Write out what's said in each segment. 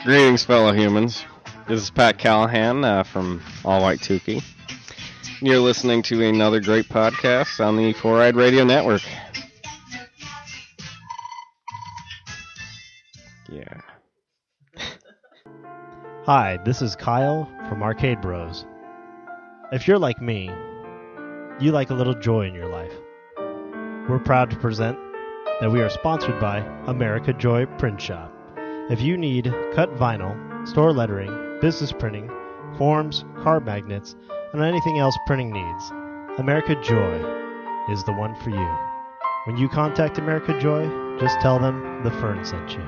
Greetings, fellow humans. This is Pat Callahan from All White Tukey. You're listening to another great podcast on the Four Eyed Radio Network. Yeah. Hi, this is Kyle from Arcade Bros. If you're like me, you like a little joy in your life. We're proud to present that we are sponsored by America Joy Print Shop. If you need cut vinyl, store lettering, business printing, forms, card magnets, and anything else printing needs, America Joy is the one for you. When you contact America Joy, just tell them the Fern sent you.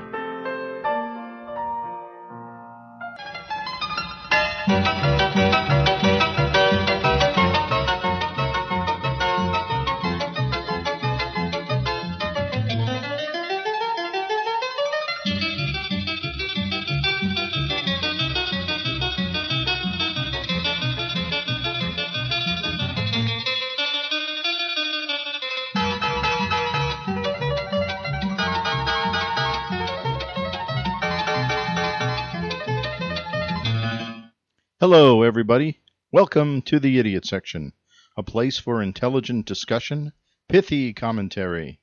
Hello, everybody. Welcome to the Idiot Section, a place for intelligent discussion, pithy commentary,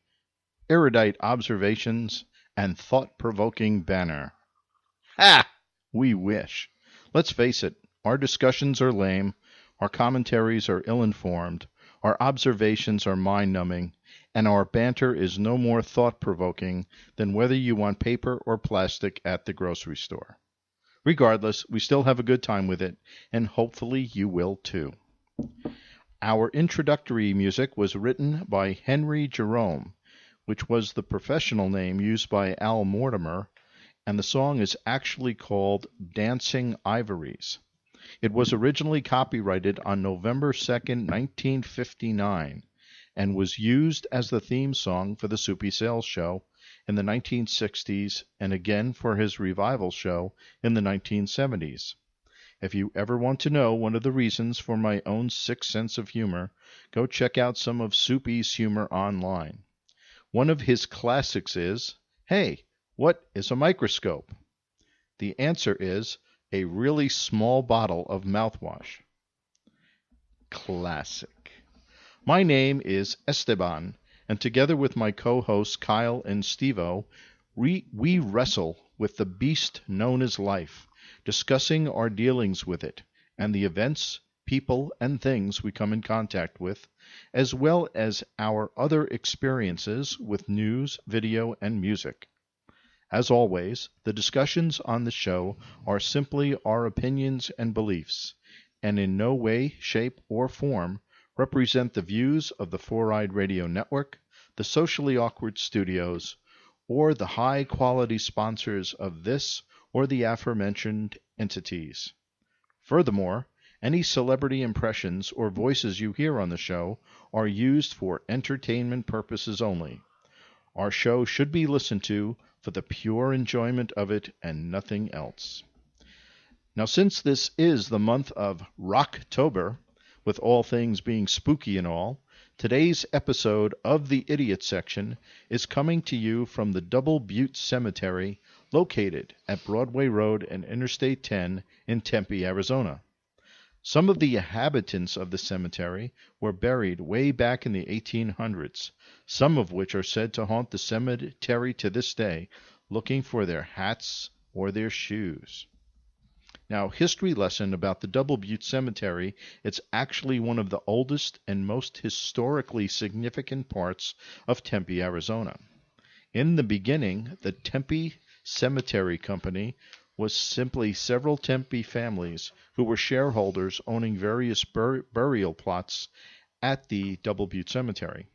erudite observations, and thought-provoking banter. Ha! We wish. Let's face it, our discussions are lame, our commentaries are ill-informed, our observations are mind-numbing, and our banter is no more thought-provoking than whether you want paper or plastic at the grocery store. Regardless, we still have a good time with it, and hopefully you will too. Our introductory music was written by Henry Jerome, which was the professional name used by Al Mortimer, and the song is actually called Dancing Ivories. It was originally copyrighted on November 2nd, 1959, and was used as the theme song for the Soupy Sales Show in the 1960s and again for his revival show in the 1970s. If you ever want to know one of the reasons for my own sick sense of humor, go check out some of Soupy's humor online. One of his classics is, "Hey, what is a microscope?" The answer is a really small bottle of mouthwash. Classic. My name is Esteban, and together with my co-hosts Kyle and Steve-O, we wrestle with the beast known as life, discussing our dealings with it, and the events, people, and things we come in contact with, as well as our other experiences with news, video, and music. As always, the discussions on the show are simply our opinions and beliefs, and in no way, shape, or form represent the views of the Four Eyed Radio Network, the Socially Awkward Studios, or the high-quality sponsors of this or the aforementioned entities. Furthermore, any celebrity impressions or voices you hear on the show are used for entertainment purposes only. Our show should be listened to for the pure enjoyment of it and nothing else. Now, since this is the month of Rocktober, with all things being spooky and all, today's episode of the Idiot Section is coming to you from the Double Butte Cemetery located at Broadway Road and Interstate 10 in Tempe, Arizona. Some of the inhabitants of the cemetery were buried way back in the 1800s, some of which are said to haunt the cemetery to this day, looking for their hats or their shoes. Now, history lesson about the Double Butte Cemetery, it's actually one of the oldest and most historically significant parts of Tempe, Arizona. In the beginning, the Tempe Cemetery Company was simply several Tempe families who were shareholders owning various burial plots at the Double Butte Cemetery.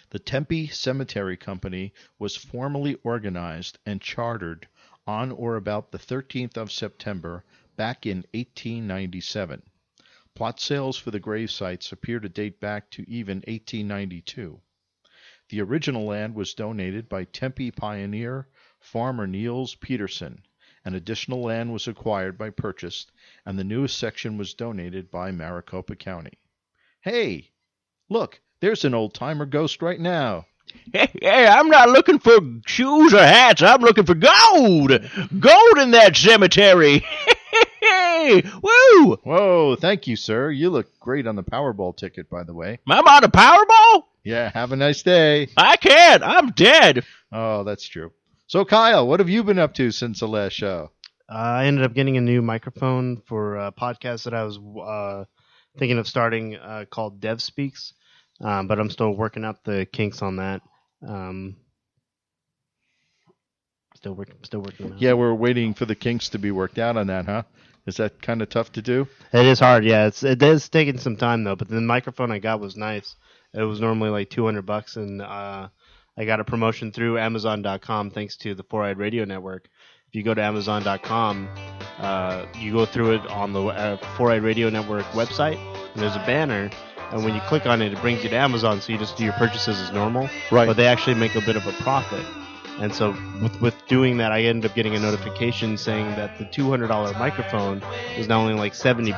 The Tempe Cemetery Company was formally organized and chartered on or about the 13th of September back in 1897. Plot sales for the grave sites appear to date back to even 1892. The original land was donated by Tempe pioneer farmer Niels Peterson. An additional land was acquired by purchase, and the newest section was donated by Maricopa County. Hey, look, there's an old-timer ghost right now. Hey, I'm not looking for shoes or hats. I'm looking for gold. Gold in that cemetery. Woo! Whoa, thank you, sir. You look great on the Powerball ticket, by the way. I'm on a Powerball? Yeah, have a nice day. I can't. I'm dead. Oh, that's true. So, Kyle, what have you been up to since the last show? I ended up getting a new microphone for a podcast that I was thinking of starting called Dev Speaks, but I'm still working out the kinks on that. Still working on that. Yeah, we're waiting for the kinks to be worked out on that, huh? Is that kind of tough to do? It is hard, yeah. It is taking some time though. But the microphone I got was nice. It was normally like $200, and I got a promotion through Amazon.com thanks to the 4-Eyed Radio Network. If you go to Amazon.com, you go through it on the 4-Eyed Radio Network website, and there's a banner. And when you click on it, it brings you to Amazon, so you just do your purchases as normal. Right. But they actually make a bit of a profit. And so with doing that, I ended up getting a notification saying that the $200 microphone is now only like $70.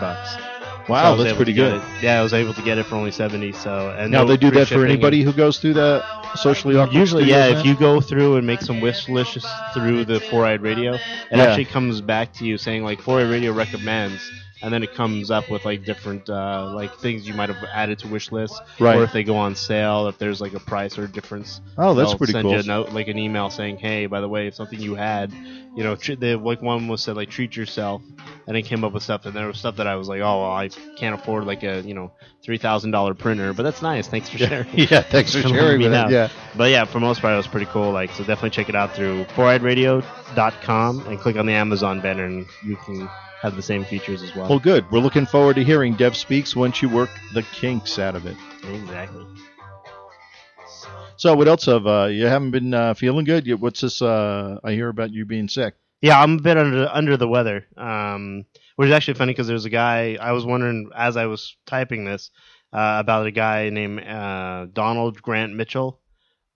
Wow, So that's pretty good. Yeah, I was able to get it for only $70. So and Now, no they do free that for shipping. anybody who goes through the socially awkward Usually, studios, yeah. man? If you go through and make some wish lists through the 4-Eyed Radio, it actually comes back to you saying like 4-Eyed Radio recommends, and then it comes up with like different like things you might have added to wish lists, Right. or if they go on sale, if there's like a price or difference. Oh, that's they'll pretty send cool. you a note, like an email saying, hey, by the way, if something you had, you know, like one was said like treat yourself, and it came up with stuff, and there was stuff that I was like, oh, well, I can't afford like a $3,000 printer, but that's nice. Thanks for sharing. Yeah, thanks for sharing with it. Yeah. But yeah, for most part, it was pretty cool. Like, so definitely check it out through 4eyedradio.com and click on the Amazon banner, and you can have the same features as well. Well, good. We're looking forward to hearing Dev Speaks once you work the kinks out of it. Exactly. So, what else have you haven't been feeling good? What's this? I hear about you being sick. Yeah, I'm a bit under the weather, which is actually funny because there's a guy, I was wondering as I was typing this about a guy named Donald Grant Mitchell.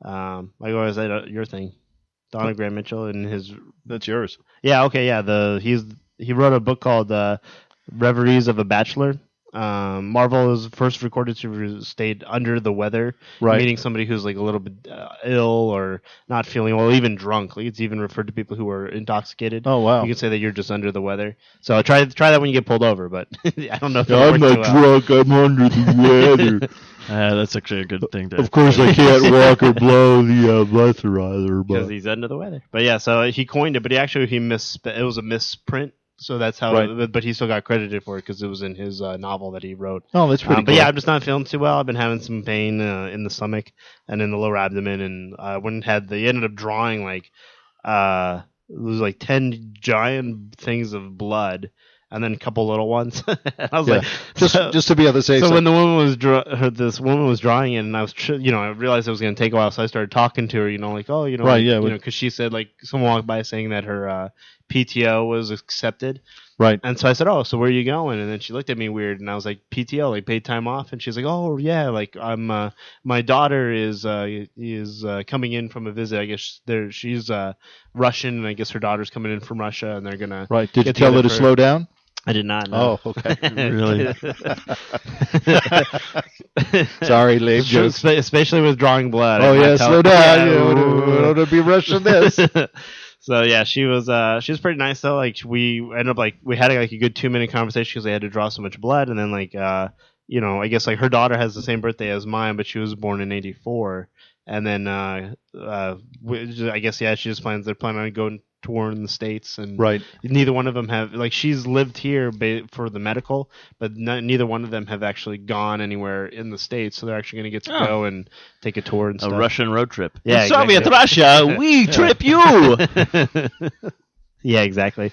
I go, is that your thing? Donald Grant Mitchell and his... That's yours. Yeah, okay, yeah. He wrote a book called Reveries of a Bachelor. Marvel is first recorded to state under the weather, Right. meaning somebody who's like a little bit ill or not feeling well, even drunk. Like, it's even referred to people who are intoxicated. Oh, wow. You can say that you're just under the weather. So try that when you get pulled over, but I don't know if I'm not drunk. I'm under the weather. That's actually a good thing to... Of course, I can't walk or blow the breathalyzer, because but he's under the weather. But yeah, so he coined it, but it was a misprint. So that's how, Right. but he still got credited for it because it was in his novel that he wrote. oh, that's pretty. But cool. yeah, I'm just not feeling too well. I've been having some pain in the stomach and in the lower abdomen, and they ended up drawing like it was like 10 giant things of blood, and then a couple little ones. I was like, just to be able to say. so when the woman was this woman was drawing it, and I was I realized it was going to take a while, so I started talking to her, like, oh, Right, yeah, because she said like someone walked by saying that her PTO was accepted. right. And so I said, oh, so where are you going? And then she looked at me weird, and I was like, PTO, like paid time off. And she's like, oh, yeah, like I'm, my daughter is coming in from a visit. I guess she's Russian, and I guess her daughter's coming in from Russia, and they're gonna. Right. Did you get tell her to together slow down? I did not know. Oh, okay. Really? Sorry, lame jokes. Especially with drawing blood. Oh, I'm yeah, not slow telling- down. Yeah, You don't want to be rushing this. So yeah, she was pretty nice though. Like we ended up we had like a good 2-minute conversation because they had to draw so much blood, and then I guess like her daughter has the same birthday as mine, but she was born in '84, and then I guess she just they're planning on going tour in the States, and Right. neither one of them have she's lived here for the medical, but neither one of them have actually gone anywhere in the States, so they're actually going to get to go and take a tour and A stuff. Russian road trip. Yeah, In Soviet exactly. Russia, we trip you. Yeah, exactly.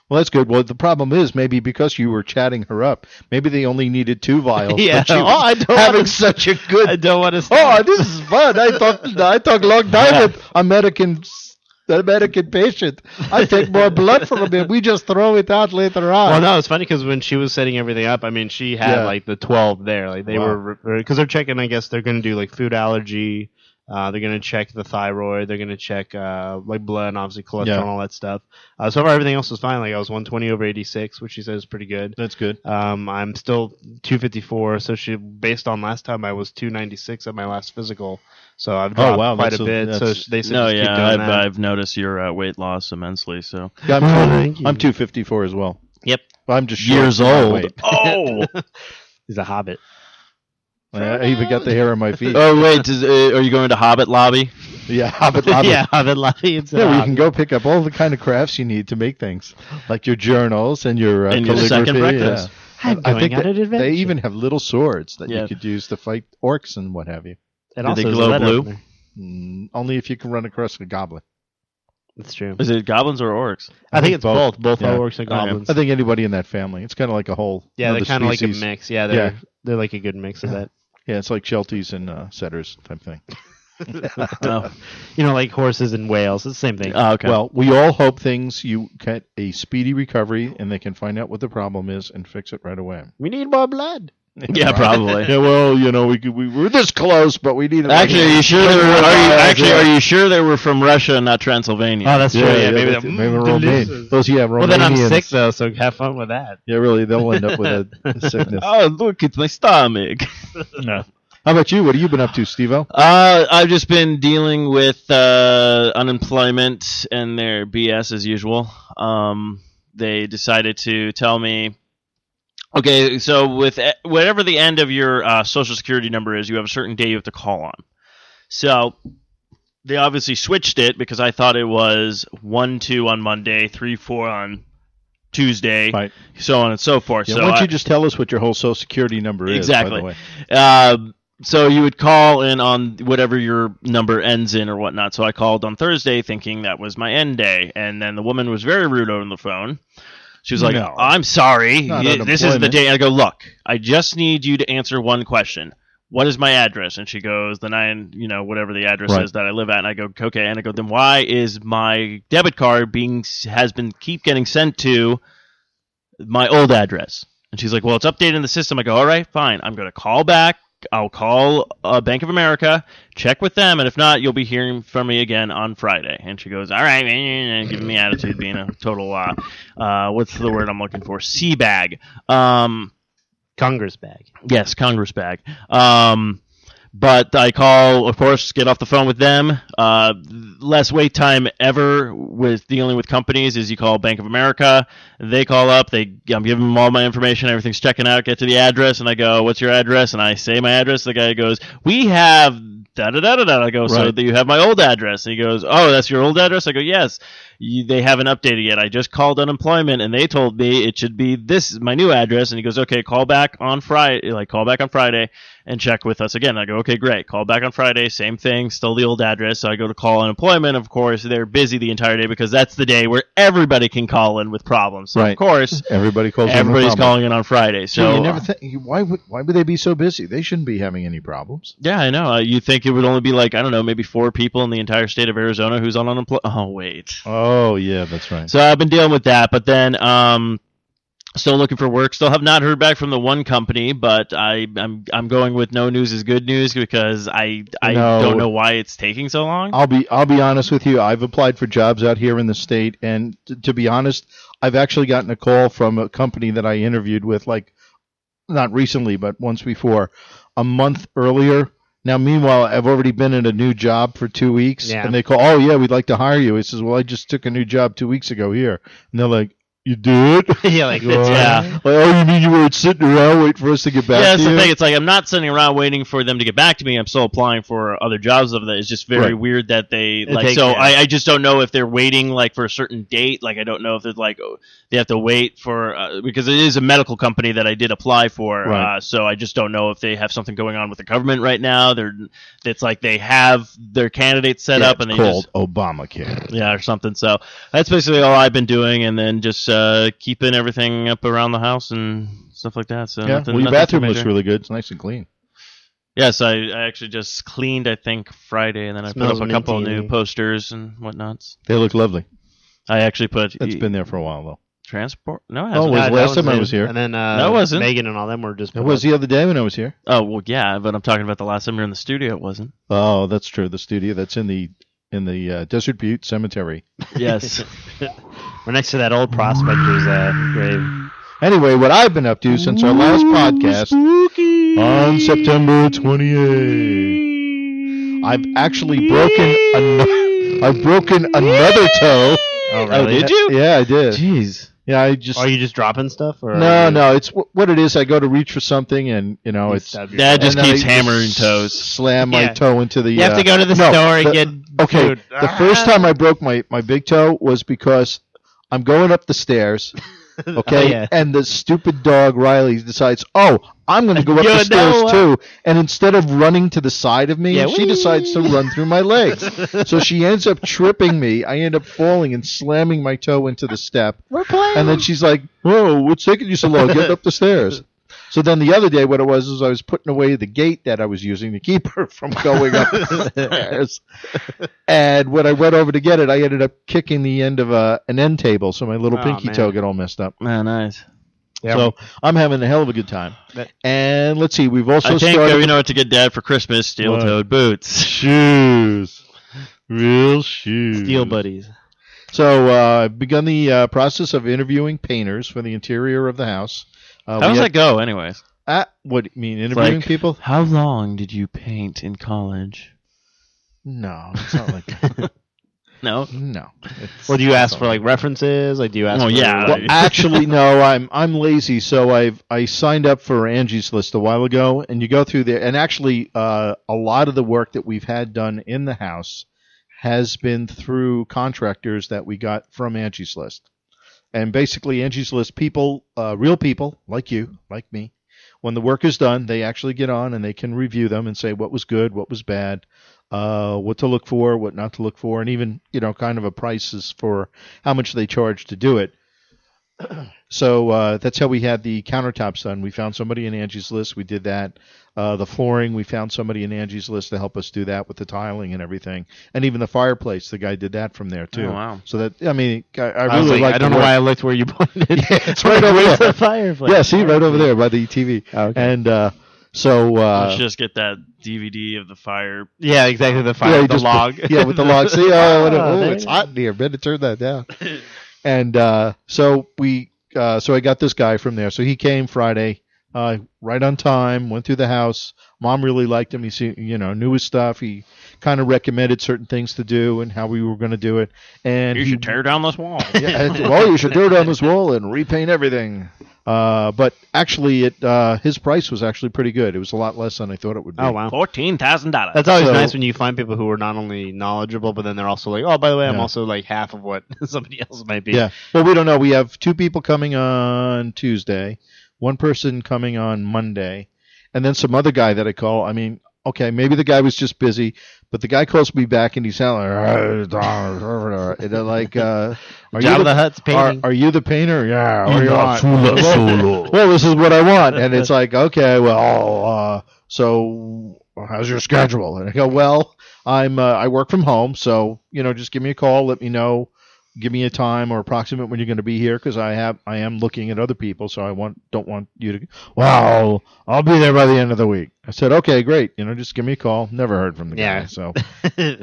Well, that's good. Well, the problem is maybe because you were chatting her up, maybe they only needed 2 vials. Yeah. But she Oh, was I don't having wanna- such a good. I don't want to. Oh, this is fun. I talk long time with American patient. I take more blood from him. We just throw it out later on. Well, no, it's funny because when she was setting everything up, I mean, she had Yeah. like the 12 there. Like they Wow. were because they're checking. I guess they're going to do like food allergy, They're going to check the thyroid. They're going to check like blood and obviously cholesterol Yeah. and all that stuff. So far, everything else was fine. Like I was 120/86, which she said is pretty good. That's good. I'm still 254. So based on last time, I was 296 at my last physical. So I've dropped quite a bit. So they said just keep doing that. I've noticed your weight loss immensely. So Yeah, Thank you. I'm 254 as well. Yep. I'm just years short for my old. weight. Oh, He's a hobbit. I even got the hair on my feet. oh wait, are you going to Hobbit Lobby? Yeah, Hobbit Lobby. Yeah, hobbit lobby. It's Yeah, where you can go pick up all the kind of crafts you need to make things, like your journals and your And your calligraphy. second breakfast. I'm I going think on an they adventure. even have little swords that Yeah. you could use to fight orcs and what have you. It Do also they has glow lead blue? on there. Only if you can run across a goblin. That's true. Is it goblins or orcs? I think it's both. Both Yeah. orcs and goblins. I think anybody in that family. It's kind of like a whole. Yeah, they're another kind of like a species. mix. Yeah, they're like a good mix of that. Yeah, it's like Shelties and setters type thing. Oh, You know, like horses and whales. It's the same thing. okay. Well, we all hope you get a speedy recovery and they can find out what the problem is and fix it right away. We need more blood. yeah, probably. Yeah, well, we were this close, but we needed. Actually, are you sure? Are you sure they were from Russia and not Transylvania? Oh, that's true. Yeah, maybe that's- they're maybe delicious. Romaine. Those, yeah, Well, then I'm Romanians. sick though, so have fun with that. Yeah, really, they'll end up with a sickness. Oh, look, it's my stomach. No. How about you? What have you been up to, Steve-O? I've just been dealing with unemployment and their BS as usual. They decided to tell me, okay, so with whatever the end of your social security number is, you have a certain day you have to call on. So they obviously switched it because I thought it was 1-2 on Monday, 3-4 on Tuesday, Right. so on and so forth. Yeah, so why don't I- you just tell us what your whole social security number is? Exactly. By the way. So you would call in on whatever your number ends in or whatnot. So I called on Thursday thinking that was my end day. And then the woman was very rude on the phone. She was like, No. I'm sorry. Not This is the unemployment. day. I go, look, I just need you to answer one question. What is my address? And she goes, the 9, whatever the address Right. is that I live at. And I go, okay. And I go, then why is my debit card keep getting sent to my old address? And she's like, well, it's updated in the system. I go, all right, fine. I'm going to call back. I'll call Bank of America, check with them, and if not, you'll be hearing from me again on Friday. And she goes, all right, and giving me attitude, being a total, what's the word I'm looking for? Sea bag. Congress bag. Yes, Congress bag. But I call, of course, get off the phone with them. Less wait time ever with dealing with companies is you call Bank of America. They call up. I'm giving them all my information. Everything's checking out. Get to the address, and I go, "What's your address?" And I say my address. The guy goes, "We have da da da da da." I go, "So Right. you have my old address?" And he goes, "Oh, that's your old address?" I go, "Yes." They haven't updated yet. I just called unemployment, and they told me it should be this my new address. And he goes, "Okay, call back on Friday. Call back on Friday and check with us again." I go, "Okay, great." Call back on Friday, same thing, still the old address. So I go to call unemployment. Of course, they're busy the entire day because that's the day where everybody can call in with problems. So Right. of course, Everybody calls. everybody's calling in on Friday. So So you never why would they be so busy? They shouldn't be having any problems. yeah, I know. You think it would only be like, I don't know, maybe 4 people in the entire state of Arizona who's on unemployment. Oh wait. Oh yeah, that's right. So I've been dealing with that, but then still looking for work. Still have not heard back from the one company, but I'm going with no news is good news because I No. don't know why it's taking so long. I'll be honest with you. I've applied for jobs out here in the state, and to be honest, I've actually gotten a call from a company that I interviewed with, like not recently, but once before, a month earlier. Now, meanwhile, I've already been in a new job for 2 weeks, Yeah. and they call, "Oh yeah, we'd like to hire you." He says, "Well, I just took a new job 2 weeks ago here," and they're like, "You did?" Yeah, like Yeah. Like, oh, you mean you were sitting around waiting for us to get back Yeah, that's to the you? thing. It's like I'm not sitting around waiting for them to get back to me. I'm still applying for other jobs of that. It's just very Right. weird that they takes- So yeah. I just don't know if they're waiting like for a certain date. Like I don't know if they're like they have to wait for because it is a medical company that I did apply for. Right. So I just don't know if they have something going on with the government right now. It's like they have their candidates set Yeah, up and it's they called just Obamacare. or something. So that's basically all I've been doing, and then just keeping everything up around the house and stuff like that. So Yeah, nothing, well, your nothing too bathroom looks major. really good. It's nice and clean. Yes, I actually just cleaned, I think, Friday, and then I Smells put up a couple of minty. new posters and whatnots. They look lovely. I actually put... That's been there for a while, though. transport. No, it Oh, hasn't. was that last time I it. was here. And then No, it wasn't. Megan and all them were just. It was the other day when I was here. Oh well, yeah, but I'm talking about the last time you were in the studio. It wasn't. Oh, that's true. The studio that's in the Desert Butte Cemetery. Yes. We're next to that old prospector's grave. Anyway, what I've been up to since our last podcast on September 28th, I've actually broken another toe. Oh, really? did you? Yeah, I did. Jeez. Yeah, I just. Are you just dropping stuff? Or No. It's what it is. I go to reach for something, and it's. Dad just and then keeps I hammering toes. Slam my Yeah. toe into the. You have to go to the no, store and the- get Okay, food. the first time I broke my big toe was because I'm going up the stairs. Okay, Oh, yeah. and the stupid dog Riley decides, I'm going to go up You the stairs know too. And instead of running to the side of me, Yeah, she decides to run through my legs. So she ends up tripping me. I end up falling and slamming my toe into the step. We're playing. And then she's like, "Whoa, what's taking you so long? Get up the stairs." So then the other day, what it was is I was putting away the gate that I was using to keep her from going up the stairs. And when I went over to get it, I ended up kicking the end of an end table, so my little Oh, pinky man. toe got all messed up. Oh, nice. Yeah. So I'm having a hell of a good time. And let's see, we've also I think started we know what to get Dad for Christmas: steel-toed boots. shoes, real shoes, Steel buddies. So I've begun the process of interviewing painters for the interior of the house. How does that go, anyways? What do you mean, interviewing Like, people? How long did you paint in college? No, it's not like that. No. No. Well, do you ask for like references? Like, do you ask? Oh, for, yeah. Well, actually, no. I'm lazy, so I signed up for Angie's List a while ago, and you go through there, and actually, a lot of the work that we've had done in the house has been through contractors that we got from Angie's List, and basically, Angie's List people, real people like you, like me. When the work is done, they actually get on and they can review them and say what was good, what was bad, what to look for, what not to look for, and even, kind of a prices for how much they charge to do it. So that's how we had the countertops done. We found somebody in Angie's List. We did that. The flooring, we found somebody in Angie's List to help us do that with the tiling and everything. And even the fireplace, the guy did that from there too. Oh, wow. So that, I mean, I I was really like, like I don't know why I looked where you pointed. Yeah, it's right over Where's there. the fireplace? Yeah, see, right over there by the TV. Okay. And so Let's just get that DVD of the fire. Yeah, exactly. The fire, yeah, you the just log. yeah, with the log. See, there it's you hot in here. Better turn that down. And so I got this guy from there. So he came Friday, right on time. Went through the house. Mom really liked him. He knew his stuff. He kind of recommended certain things to do and how we were going to do it. And You he- should tear down this wall. well, you should do it on this wall and repaint everything. But actually, his price was actually pretty good. It was a lot less than I thought it would be. Oh wow. $14,000. That's always So- nice when you find people who are not only knowledgeable, but then they're also like, oh, by the way, I'm Yeah. also like half of what somebody else might be. Yeah. Well, we don't know. We have 2 people coming on Tuesday, 1 person coming on Monday, and then some other guy that I call. I mean, okay, maybe the guy was just busy, but the guy calls me back and he's like, and they're like, are Jabba the Hutt's painting. Are you the painter? Yeah. What do you want? Well, this is what I want. And it's like, okay, well, so how's your schedule? And I go, well, I work from home, so, just give me a call, let me know, give me a time or approximate when you're going to be here, because I am looking at other people, so I don't want you to, well, I'll be there by the end of the week. I said, okay, great, just give me a call. Never heard from the guy, Yeah. so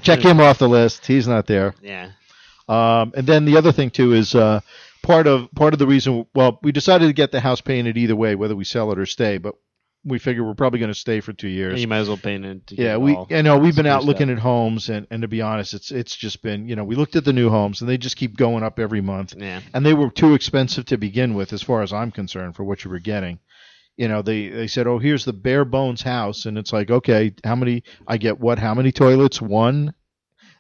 check him off the list. He's not there. Yeah. And then the other thing too is part of the reason. Well, we decided to get the house painted either way, whether we sell it or stay. But we figure we're probably going to stay for 2 years. You might as well paint it. To Yeah, get it all we've been out spruced looking up. at homes, and to be honest, it's just been, we looked at the new homes, and they just keep going up every month, Yeah. and they were too expensive to begin with, as far as I'm concerned, for what you were getting. They said, oh, here's the bare bones house, and it's like, okay, how many toilets? 1.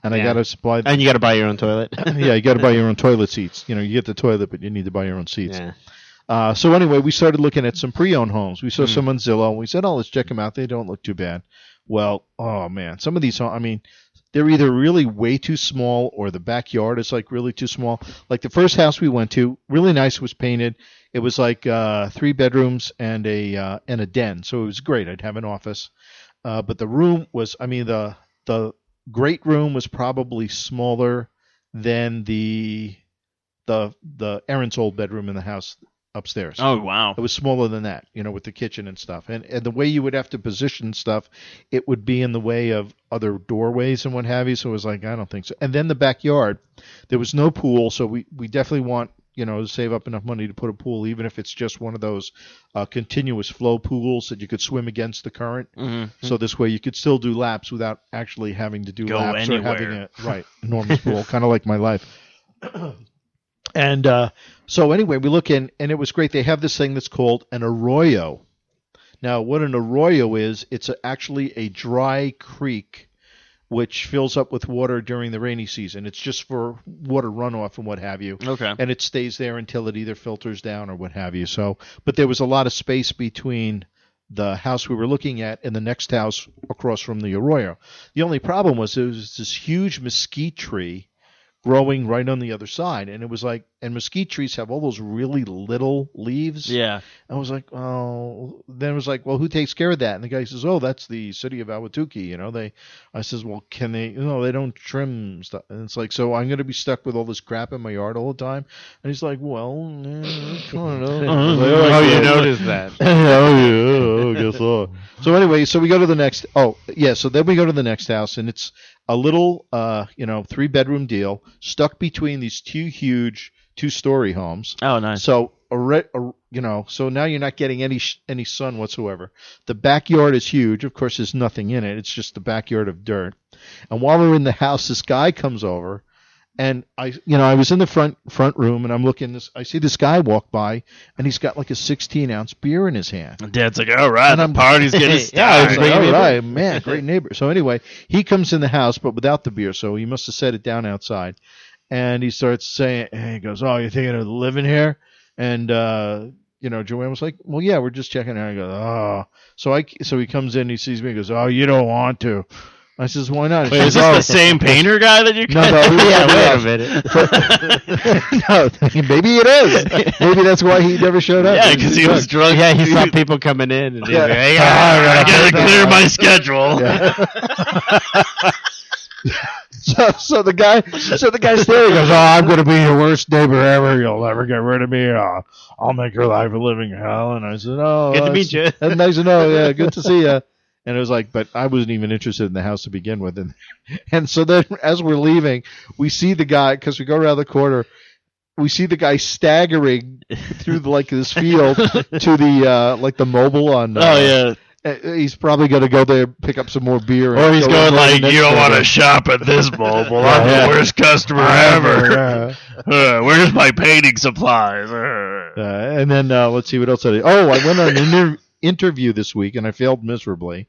And I Yeah. got to supply. And you got to buy your own toilet. Yeah, you got to buy your own toilet seats. You get the toilet, but you need to buy your own seats. Yeah. So anyway, we started looking at some pre-owned homes. We saw some on Zillow, and we said, oh, let's check them out. They don't look too bad. Well, oh, man, some of these, I mean, they're either really way too small or the backyard is like really too small. Like the first house we went to, really nice, was painted. It was like 3 bedrooms and a den, so it was great. I'd have an office. But the room was, I mean, the great room was probably smaller than the the Erin's old bedroom in the house upstairs. Oh, wow. It was smaller than that, with the kitchen and stuff. And the way you would have to position stuff, it would be in the way of other doorways and what have you. So it was like, I don't think so. And then the backyard, there was no pool. So we definitely want, to save up enough money to put a pool, even if it's just one of those continuous flow pools that you could swim against the current. Mm-hmm. So this way you could still do laps without actually having to do Go laps anywhere. or having enormous pool, kind of like my life. And so anyway, we look in, and it was great. They have this thing that's called an arroyo. Now, what an arroyo is, it's actually a dry creek which fills up with water during the rainy season. It's just for water runoff and what have you. Okay. And it stays there until it either filters down or what have you. So, but there was a lot of space between the house we were looking at and the next house across from the arroyo. The only problem was there was this huge mesquite tree growing right on the other side, and it was like, and mesquite trees have all those really little leaves. Yeah. I was like, oh, then it was like, well, who takes care of that? And the guy says, oh, that's the city of Ahwatukee. I says, well, can they? They don't trim stuff. And it's like, so I'm going to be stuck with all this crap in my yard all the time. And he's like, well, I don't know. Oh, you noticed that. I guess so. So anyway, so we go to the next. Oh, yeah. So then we go to the next house, and it's a little, 3-bedroom deal stuck between these two huge 2-story homes. Oh, nice. So, so now you're not getting any sun whatsoever. The backyard is huge. Of course, there's nothing in it. It's just the backyard of dirt. And while we're in the house, this guy comes over, and I was in the front room, and I'm looking. I see this guy walk by, and he's got like a 16-ounce beer in his hand. And Dad's like, all right, And the I'm- party's getting Yeah, I was started. like, all right, man, great neighbor. So anyway, he comes in the house, but without the beer, so he must have set it down outside. And he starts saying, and he goes, oh, you're thinking of living here? And, Joanne was like, well, yeah, we're just checking out. I go, oh. So he comes in, he sees me, he goes, oh, you don't want to. I says, why not? He Wait, is says, this the same painter guy that you No, got? no, maybe it is. Maybe that's why he never showed up. Yeah, because he was drunk. Yeah, he saw people coming in, and he's Yeah. like, hey, I gotta clear my schedule. Yeah. So the guy's there. He goes, "Oh, I'm going to be your worst neighbor ever. You'll never get rid of me. I'll make your life a living hell." And I said, "Oh, Good to meet you." That's nice to know. Yeah, good to see you." And it was like, but I wasn't even interested in the house to begin with. And so then, as we're leaving, we see the guy, because we go around the corner. We see the guy staggering through this field to the the mobile on. Oh, yeah. He's probably going to go there, pick up some more beer. Or he's going like, next you don't want door." to shop at this mobile. I'm the worst customer ever. Where's my painting supplies? And then let's see what else I did. Oh, I went on an interview this week, and I failed miserably.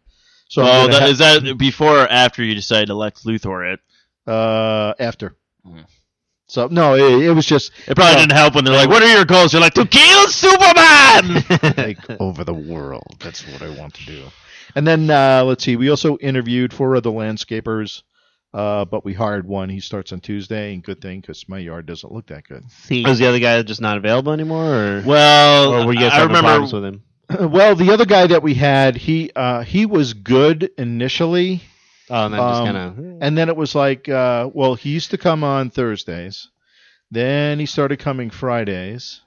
So I'm gonna Is that before or after you decided to Lex Luthor it? after. Mhm. So no, it was just It probably didn't help when they're like, what are your goals? You're like, to kill Superman! take over the world. That's what I want to do. And then let's see. We also interviewed 4 other landscapers, but we hired one. He starts on Tuesday, and good thing because my yard doesn't look that good. Was the other guy just not available anymore, or Well, were you guys I having remember problems with him? Well, the other guy that we had, he was good initially. Oh, and then just kind of. And then it was like, he used to come on Thursdays. Then he started coming Fridays.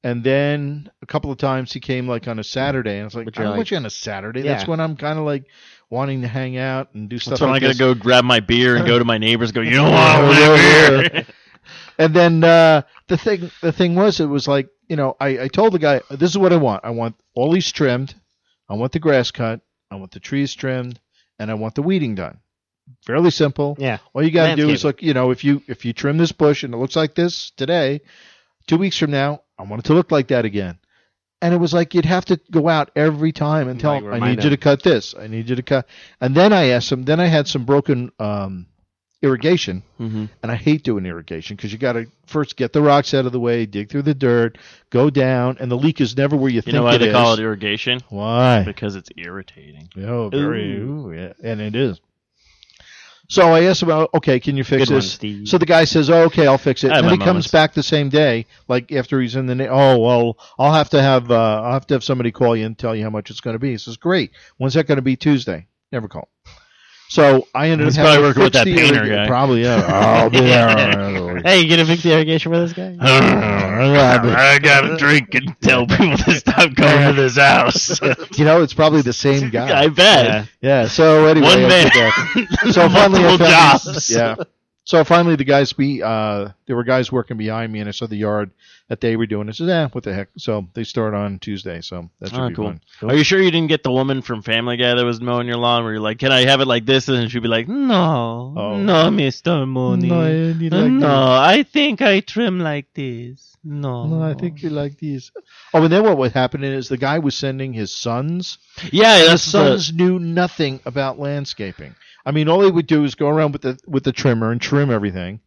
And then a couple of times he came like on a Saturday. And I was like, But I you're don't like- want you on a Saturday. Yeah. That's when I'm kind of like wanting to hang out and do stuff That's when like I this. gotta go grab my beer and go to my neighbors and go, you don't want my beer? And then the thing was, it was like, I told the guy, this is what I want. I want all these trimmed. I want the grass cut. I want the trees trimmed. And I want the weeding done. Fairly simple. Yeah. All you got to do is Landscaping. look, if you trim this bush and it looks like this today, 2 weeks from now, I want it to look like that again. And it was like you'd have to go out every time and tell Like him, I remind need you him. to cut this. I need you to cut. And then I asked him, then I had some broken irrigation. Mm-hmm. And I hate doing irrigation because you got to first get the rocks out of the way, dig through the dirt, go down, and the leak is never where you You think know why it they is. call it irrigation? Why? Because it's irritating. Oh, yeah, and it is. So I asked him, okay, can you fix Good one, this? Steve. So the guy says, oh, okay, I'll fix it. I have And then my he comes moments. back the same day, like after he's in the. I'll have to have somebody call you and tell you how much it's going to be. He says, great. When's that going to be? Tuesday. Never call. So I ended up He's probably having to working with fix that the painter irrigation. guy. Probably, yeah. Oh, yeah. Hey, you gonna fix the irrigation for this guy? I gotta drink and tell people to stop going to this house. It's probably the same guy. I bet. Yeah. So anyway, One I man. did that. So finally, I Multiple found jobs. these- yeah. So finally, there were guys working behind me, and I saw the yard that they were doing. I said, what the heck? So they start on Tuesday, so that should be Cool. fun. Are you sure you didn't get the woman from Family Guy that was mowing your lawn where you're like, can I have it like this? And she'd be like, no, no, Mr. Mooney. No, I need like No, this. I think I trim like this. No, I think you like these. Oh, and then what was happening is the guy was sending his sons. Yeah, And the that's sons knew nothing about landscaping. I mean, all they would do is go around with the trimmer and trim everything.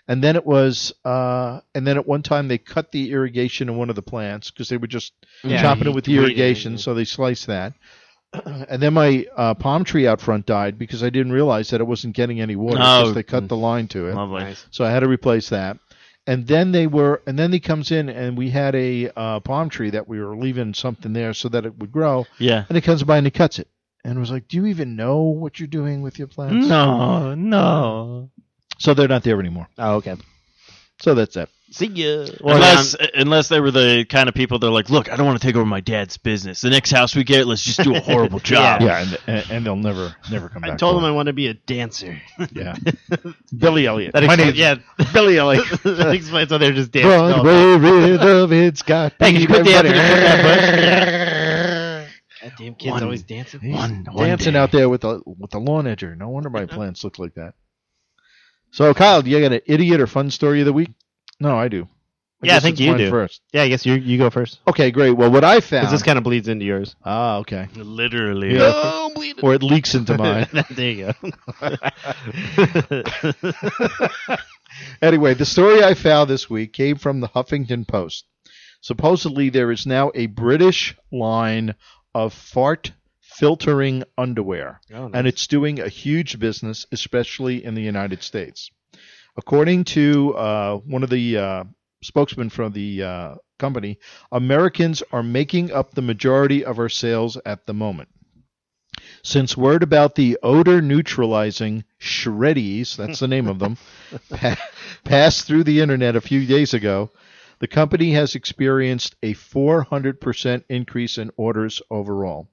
And then at one time they cut the irrigation in one of the plants because they were just chopping it with the irrigation, so they sliced that. And then my palm tree out front died because I didn't realize that it wasn't getting any water because they cut the line to it. lovely. So I had to replace that. And then he comes in and we had a palm tree that we were leaving something there so that it would grow. Yeah. And he comes by and he cuts it. And was like, do you even know what you're doing with your plants? No. So they're not there anymore. Oh, okay. So that's it. See ya. Unless they were the kind of people that are like, look, I don't want to take over my dad's business. The next house we get, let's just do a horrible job. Yeah, and they'll never come back. I told him I want to be a dancer. Yeah. Billy Elliot. That My explains, name's yeah, Billy Elliot. that explains why they're just dancing. all day. Broadway rhythm, it's got. Hey, can you put the everybody- Anthony that Goddamn kids always dancing. dancing out there with the lawn edger. No wonder my plants look like that. So, Kyle, do you got an idiot or fun story of the week? No, I do. Yeah, I guess think it's you mine do. first. Yeah, I guess you go first. Okay, great. Well, what I found. Because this kind of bleeds into yours. Ah, okay. Literally. Yeah. Or it leaks into mine. There you go. Anyway, the story I found this week came from the Huffington Post. Supposedly, there is now a British line of fart filtering underwear, Oh, nice. and it's doing a huge business, especially in the United States. According to one of the spokesmen from the company, Americans are making up the majority of our sales at the moment. Since word about the odor-neutralizing Shreddies, that's the name of them, passed through the internet a few days ago, the company has experienced a 400% increase in orders overall.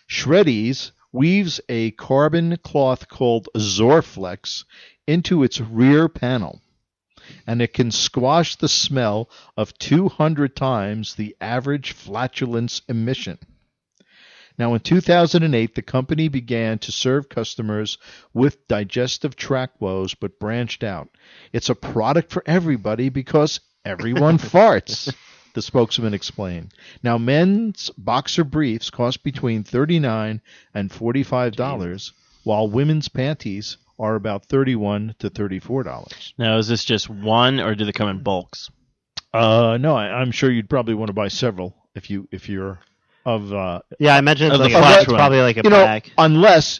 Shreddies weaves a carbon cloth called Zorflex into its rear panel, and it can squash the smell of 200 times the average flatulence emission. Now, in 2008, the company began to serve customers with digestive tract woes, but branched out. It's a product for everybody because everyone farts, the spokesman explained. Now, men's boxer briefs cost between $39 and $45, while women's panties are about $31 to $34. Now, is this just one, or do they come in bulks? No, I'm sure you'd probably want to buy several if you're of Yeah, I imagine it's, Of the like flash it's one. probably like a you know, pack. unless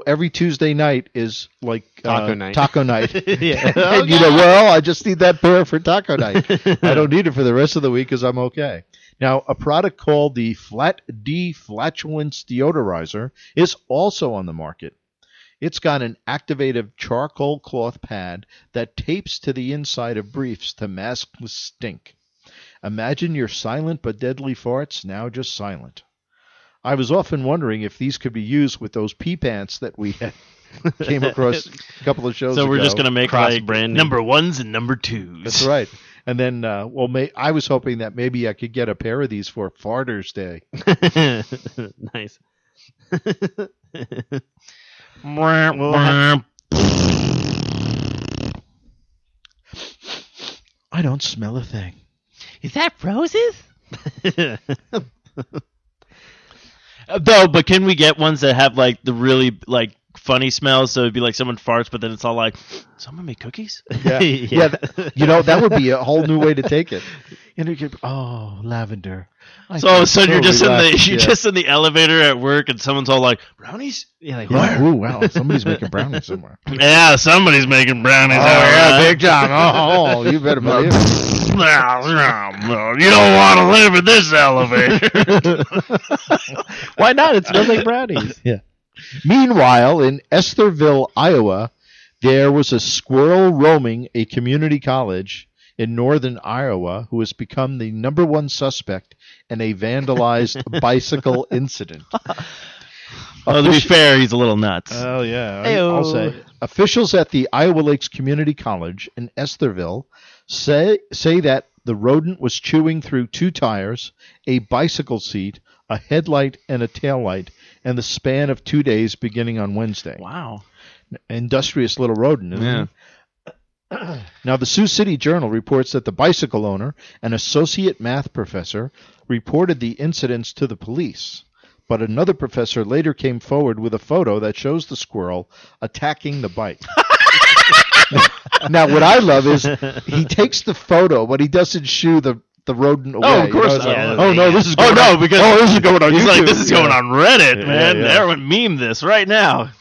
every Tuesday night is like Taco night. Taco night. Yeah. And well, I just need that pair for taco night. I don't need it for the rest of the week because I'm okay. Now, a product called the Flat D Flatulence Deodorizer is also on the market. It's got an activated charcoal cloth pad that tapes to the inside of briefs to mask the stink. Imagine your silent but deadly farts now just silent. I was often wondering if these could be used with those pee pants that we had came across a couple of shows ago. So we're just going to make like Cross-branding. number ones and number twos. That's right. And then, I was hoping that maybe I could get a pair of these for Farters Day. Nice. I don't smell a thing. Is that roses? Though, but can we get ones that have like the really like funny smells? So it'd be like someone farts, but then it's all like, someone make cookies? Yeah, Yeah. That would be a whole new way to take it. You know, you could, lavender. So all of a sudden you're just relaxed. just in the elevator at work, and someone's all like, brownies? Yeah, like, Yeah. Ooh, wow. Somebody's making brownies somewhere. Yeah, somebody's making brownies. time. Oh, you better believe it. You don't want to live in this elevator. why not? It smells like brownies. Yeah. Meanwhile, in Estherville, Iowa, there was a squirrel roaming a community college in northern Iowa who has become the number one suspect in a vandalized bicycle incident. Well, to be fair, he's a little nuts. Oh, yeah. Ayo. I'll say. Officials at the Iowa Lakes Community College in Estherville say that the rodent was chewing through 2 tires, a bicycle seat, a headlight, and a taillight in the span of 2 days beginning on Wednesday. Wow. Industrious little rodent, isn't it? Now, the Sioux City Journal reports that the bicycle owner, an associate math professor, reported the incidents to the police. But another professor later came forward with a photo that shows the squirrel attacking the bike. Now, what I love is he takes the photo, but he doesn't shoo the rodent away. Oh, of course It's like, not. oh, no, this is Oh, going no, on. because this is going on he's like, YouTube. this is going on Reddit, man. yeah. Everyone meme this right now.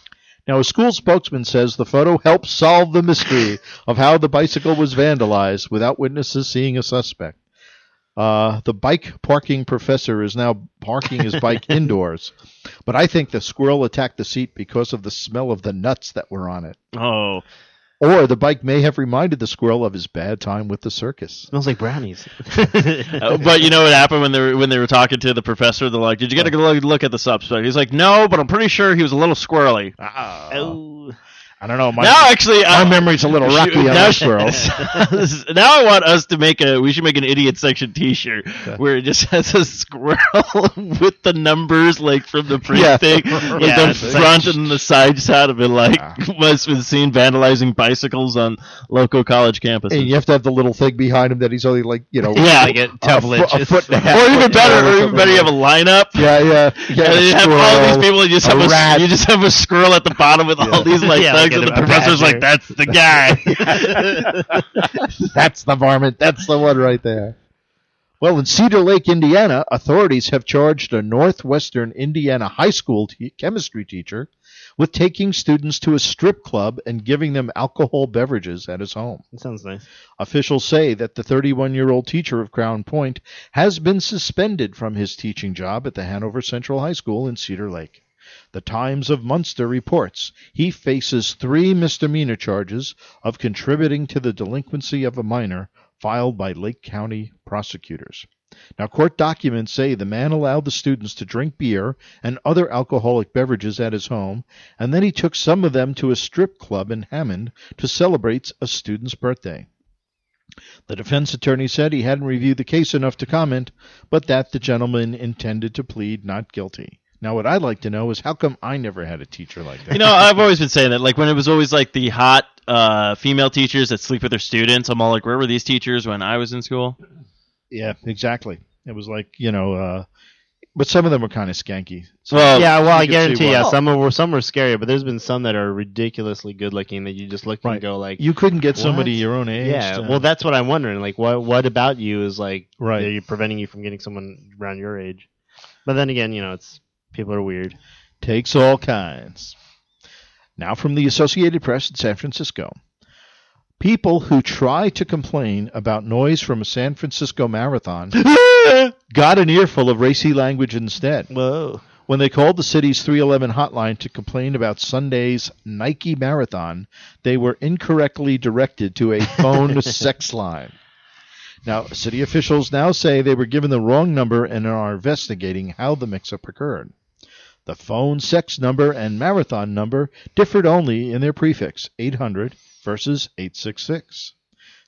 Now, a school spokesman says the photo helps solve the mystery of how the bicycle was vandalized without witnesses seeing a suspect. The bike parking professor is now parking his bike indoors, but I think the squirrel attacked the seat because of the smell of the nuts that were on it. Oh. Or the bike may have reminded the squirrel of his bad time with the circus. Smells like brownies. But you know what happened when they were talking to the professor? They're like, "Did you get a good look at the suspect?" He's like, "No, but I'm pretty sure he was a little squirrely." Oh. I don't know. Now, actually, my memory's a little rocky on now- the squirrels. Now I want us to we should make an idiot section T-shirt where it just has a squirrel with the numbers like from the print Yeah. thing, with Yeah, the front and the side shot of it, like was seen vandalizing bicycles on local college campuses. And you have to have the little thing behind him that he's only like, Yeah, like a couple a inches. foot and a half. or even foot better, down you have a lineup. Yeah. And you have all these people, and you just have a squirrel at the bottom with all these like Yeah, thugs, like and the a professor's badger. like, "That's the guy." That's the varmint. That's the one right there. Well, in Cedar Lake, Indiana, authorities have charged a Northwestern Indiana high school chemistry teacher with taking students to a strip club and giving them alcohol beverages at his home. That sounds nice. Officials say that the 31-year-old teacher of Crown Point has been suspended from his teaching job at the Hanover Central High School in Cedar Lake. The Times of Munster reports he faces 3 misdemeanor charges of contributing to the delinquency of a minor filed by Lake County prosecutors. Now, court documents say the man allowed the students to drink beer and other alcoholic beverages at his home, and then he took some of them to a strip club in Hammond to celebrate a student's birthday. The defense attorney said he hadn't reviewed the case enough to comment, but that the gentleman intended to plead not guilty. Now, what I'd like to know is how come I never had a teacher like that? You know, I've always been saying that. Like when it was always like the hot female teachers that sleep with their students, I'm all like, where were these teachers when I was in school? Yeah, exactly. It was like, but some of them were kind of skanky. So Well, Yeah, well, I you can see guarantee why. some were scary, but there's been some that are ridiculously good looking that you just look and Right. go like, you couldn't get somebody What? your own age. yeah. to- Well, that's what I'm wondering. Like, what about you is like Right. preventing you from getting someone around your age? But then again, it's people are weird. takes all kinds. Now from the Associated Press in San Francisco. People who try to complain about noise from a San Francisco marathon got an earful of racy language instead. Whoa. When they called the city's 311 hotline to complain about Sunday's Nike marathon, they were incorrectly directed to a phone sex line. Now, city officials now say they were given the wrong number and are investigating how the mix-up occurred. The phone sex number and marathon number differed only in their prefix, 800 versus 866.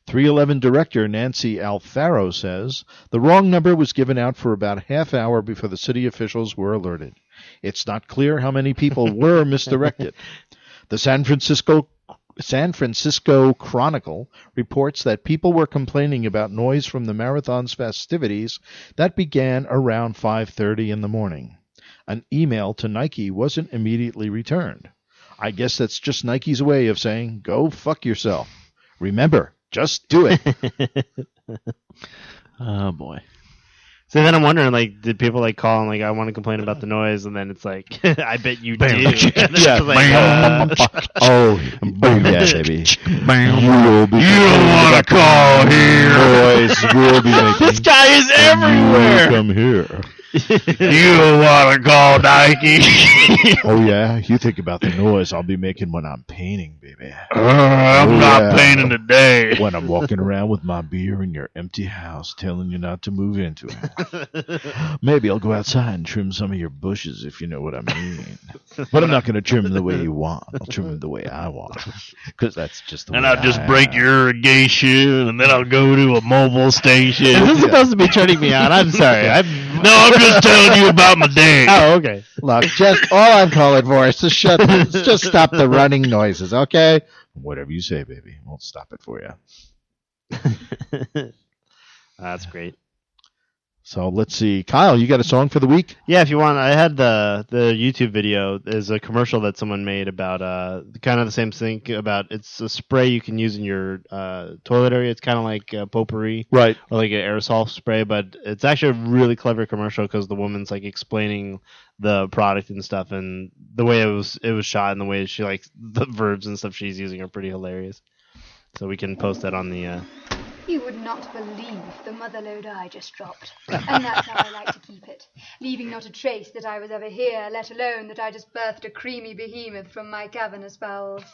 311 director Nancy Alfaro says the wrong number was given out for about a half hour before the city officials were alerted. It's not clear how many people were misdirected. The San Francisco Chronicle reports that people were complaining about noise from the marathon's festivities that began around 5:30 in the morning. An email to Nike wasn't immediately returned. I guess that's just Nike's way of saying, go fuck yourself. Remember, just do it. Oh boy. So then I'm wondering, like, did people like call and like, I want to complain about the noise, and then it's like, I bet you do. And then Yeah. it's like, Oh, baby. You don't want to call here. Boys, we'll be making. This guy is You everywhere. come here. You want to call Nike? Oh, yeah? You think about the noise I'll be making when I'm painting, baby. I'm not painting today. When I'm walking around with my beer in your empty house telling you not to move into it. Maybe I'll go outside and trim some of your bushes, if you know what I mean. But I'm not going to trim them the way you want. I'll trim them the way I want. Because that's just the way I'll just break your irrigation, and then I'll go to a mobile station. Is this supposed to be turning me on? I'm sorry. No, I'm just telling you about my day. Oh, okay. Look, just all I'm calling for is to just stop the running noises, okay? Whatever you say, baby. We'll stop it for you. That's great. So let's see. Kyle, you got a song for the week? Yeah, if you want, I had the YouTube video. Is a commercial that someone made about kind of the same thing about it's a spray you can use in your toilet area. It's kind of like potpourri, Right. or like an aerosol spray, but it's actually a really clever commercial because the woman's like explaining the product and stuff, and the way it was shot and the way she like the verbs and stuff she's using are pretty hilarious. So we can post that on the. You would not believe the motherlode I just dropped. And that's how I like to keep it, leaving not a trace that I was ever here, let alone that I just birthed a creamy behemoth from my cavernous bowels.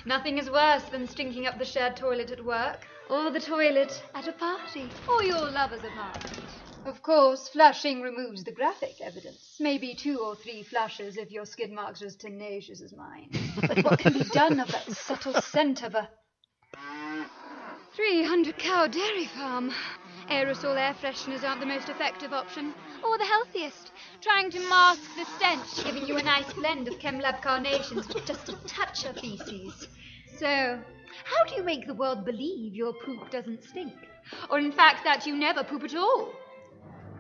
Nothing is worse than stinking up the shared toilet at work, or the toilet at a party, or your lover's apartment. Of course, flushing removes the graphic evidence. Maybe 2 or 3 flushes if your skid marks are as tenacious as mine. But what can be done of that subtle scent of a 300-cow dairy farm? Aerosol air fresheners aren't the most effective option, or the healthiest. Trying to mask the stench, giving you a nice blend of ChemLab carnations with just a touch of feces. So, how do you make the world believe your poop doesn't stink? Or in fact that you never poop at all?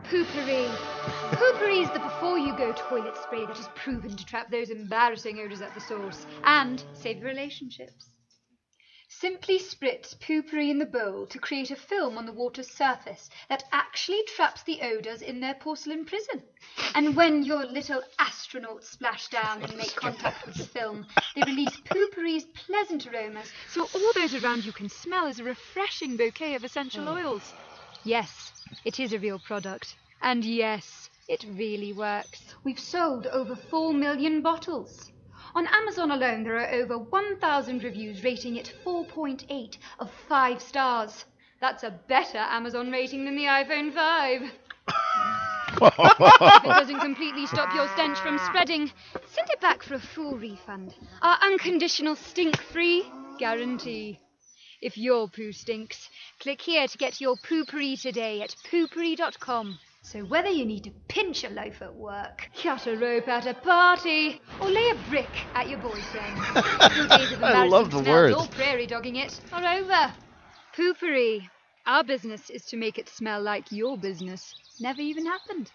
Poopery. Poopery is the before-you-go toilet spray that is proven to trap those embarrassing odors at the source and save relationships. Simply spritz poopery in the bowl to create a film on the water's surface that actually traps the odours in their porcelain prison. And when your little astronauts splash down and make contact with the film, they release poopery's pleasant aromas, so all those around you can smell as a refreshing bouquet of essential oils. Yes, it is a real product. And yes, it really works. We've sold over 4 million bottles. On Amazon alone, there are over 1,000 reviews rating it 4.8 of 5 stars. That's a better Amazon rating than the iPhone 5. If it doesn't completely stop your stench from spreading, send it back for a full refund. Our unconditional stink-free guarantee. If your poo stinks, click here to get your poopery today at poopery.com. So whether you need to pinch a loaf at work, cut a rope at a party, or lay a brick at your boyfriend, your days of I love the words. or prairie dogging it are over. Poopery. Our business is to make it smell like your business never even happened.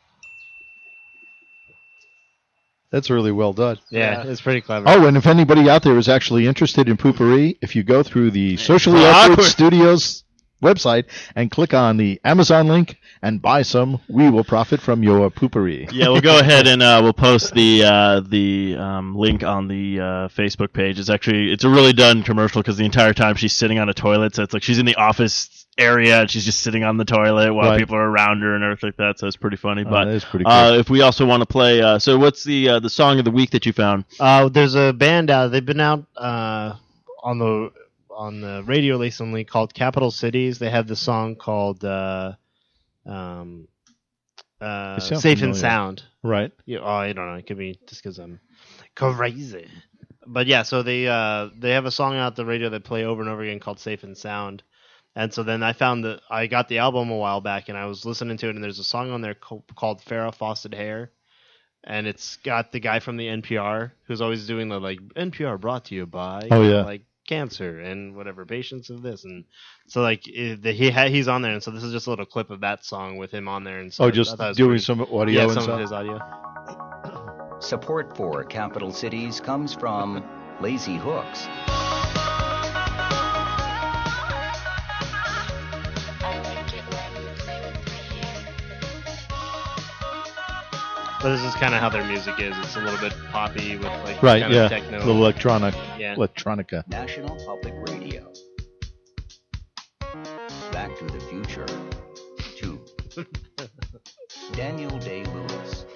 That's really well done. Yeah, it's pretty clever. Oh, and if anybody out there is actually interested in poopery, if you go through the Socially Awkward Studios website and click on the Amazon link and buy some, we will profit from your poopery. Yeah, we'll go ahead and we'll post the link on the Facebook page. It's a really done commercial because the entire time she's sitting on a toilet, so it's like she's in the office area and she's just sitting on the toilet while people are around her and everything like that. So it's pretty funny. But that is pretty cool. If we also want to play, so what's the song of the week that you found? There's a band out. They've been out on the radio recently called Capital Cities. They have the song called Safe and Sound. Right. Yeah, I don't know. It could be just because I'm crazy. But yeah, so they have a song out the radio they play over and over again called Safe and Sound. And so then I got the album a while back and I was listening to it, and there's a song on there called Farrah Fawcett Hair. And it's got the guy from the NPR who's always doing the like NPR brought to you by like cancer and whatever, patients of this, and so like he's on there, and so this is just a little clip of that song with him on there, and so just doing some audio, and some of his audio. Support for Capital Cities comes from Lazy Hooks. But this is kind of how their music is. It's a little bit poppy with like kind of techno, a little electronica. National Public Radio. Back to the Future 2. Daniel Day-Lewis.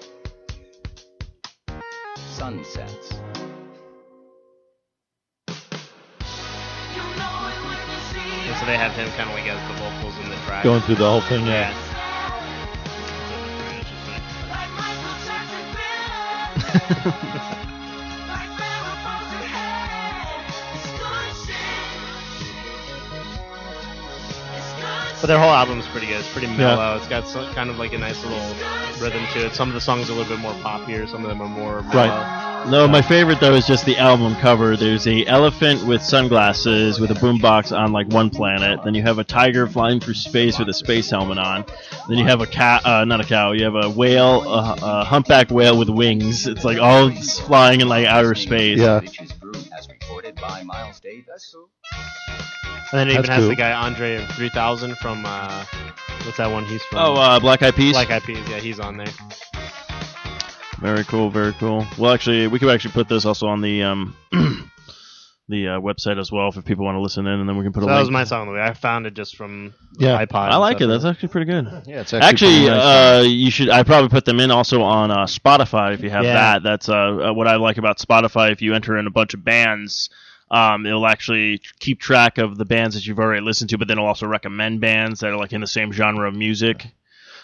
Sunsets. And so they have him kind of like as the vocals in the track. Going through the whole thing, yeah. But their whole album's pretty good. It's pretty mellow. It's got some, kind of like a nice little rhythm to it. Some of the songs are a little bit more poppier. Some of them are more mellow. Right. No, my favorite though is just the album cover. There's a elephant with sunglasses with a boombox on like one planet. Then you have a tiger flying through space with a space helmet on. Then you have a cow, not a cow. You have a whale, a humpback whale with wings. It's like all flying in like outer space. Yeah. As reported by Miles Davis. And then it even That's has cool. the guy Andre 3000 from what's that one he's from? Oh, Black Eyed Peas. Black Eyed Peas. Yeah, he's on there. Very cool, very cool. Well, actually, we could actually put this also on the the website as well if people want to listen in, and then we can put So a that link. was my song of the week. I found it just from Yeah. iPod. I like it. and That's stuff. actually pretty good. Yeah, it's Actually, pretty nice. you should. I probably put them in also on Spotify if you have Yeah. that. That's what I like about Spotify. If you enter in a bunch of bands, it'll actually keep track of the bands that you've already listened to, but then it'll also recommend bands that are like in the same genre of music.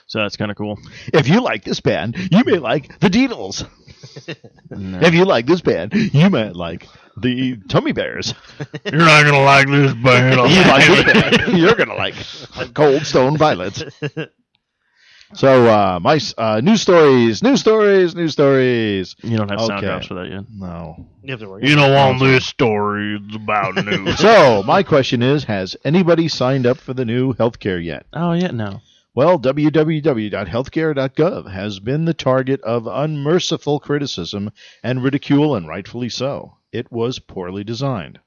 So that's kind of cool. If you like this band, you may like the Beatles. No. If you like this band, you might like the Tummy Bears. You're not gonna like this band. You like this band, you're gonna like Cold Stone Violets. So my news stories. You don't have sound Okay. drops for that yet. No. You have to work. You don't want this story. It's about news. So my question is: has anybody signed up for the new healthcare yet? Oh yeah, no. Well, www.healthcare.gov has been the target of unmerciful criticism and ridicule, and rightfully so. It was poorly designed.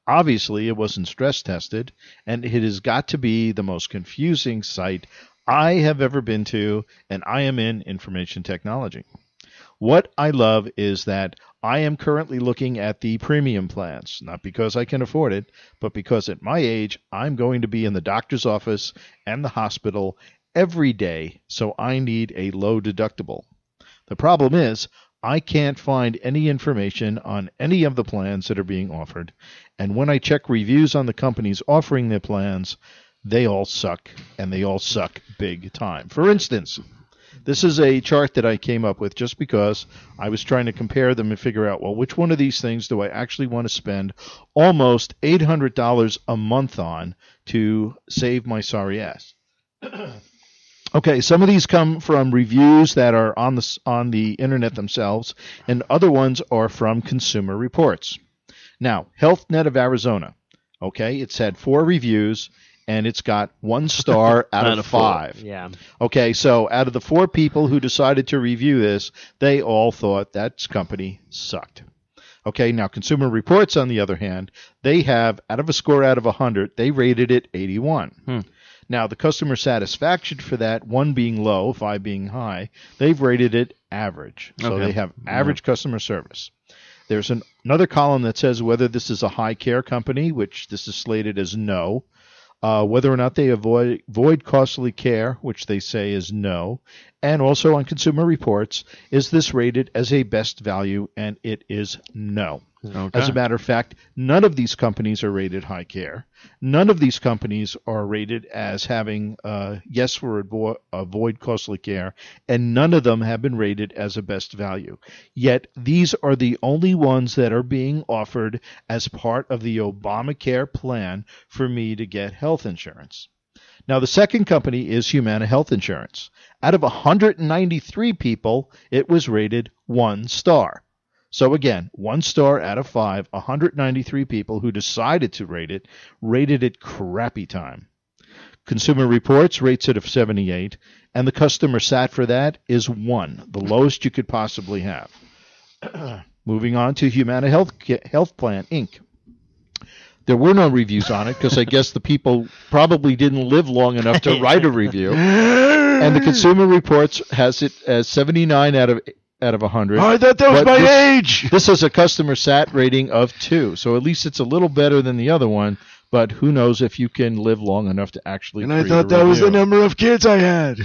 Obviously, it wasn't stress tested, and it has got to be the most confusing site I have ever been to, and I am in information technology. What I love is that I am currently looking at the premium plans, not because I can afford it, but because at my age, I'm going to be in the doctor's office and the hospital every day, so I need a low deductible. The problem is, I can't find any information on any of the plans that are being offered, and when I check reviews on the companies offering their plans, they all suck, and they all suck big time. For instance, this is a chart that I came up with just because I was trying to compare them and figure out, well, which one of these things do I actually want to spend almost $800 a month on to save my sorry ass? Okay, some of these come from reviews that are on the internet themselves, and other ones are from Consumer Reports. Now, HealthNet of Arizona, okay, it's had 4 reviews, and it's got 1 star out of 5. Yeah. Okay, so out of the 4 people who decided to review this, they all thought that company sucked. Okay, now Consumer Reports, on the other hand, they have, out of a score out of 100, they rated it 81. Now, the customer satisfaction for that, 1 being low, 5 being high, they've rated it average. So Okay. they have average customer service. There's another column that says whether this is a high care company, which this is slated as no. Whether or not they avoid costly care, which they say is no. And also on Consumer Reports, is this rated as a best value? And it is no. Okay. As a matter of fact, none of these companies are rated high care. None of these companies are rated as having yes for avoid costly care, and none of them have been rated as a best value. Yet these are the only ones that are being offered as part of the Obamacare plan for me to get health insurance. Now, the second company is Humana Health Insurance. Out of 193 people, it was rated 1 star. So again, 1 star out of 5, 193 people who decided to rated it crappy time. Consumer Reports rates it of 78, and the customer sat for that is 1, the lowest you could possibly have. Moving on to Humana Health Plan, Inc. There were no reviews on it because I guess the people probably didn't live long enough to write a review. And the Consumer Reports has it as 79 out of 100. I thought that was But my age. This is a customer sat rating of 2, so at least it's a little better than the other one, but who knows if you can live long enough to actually And I read thought a that was the review. number of kids I had.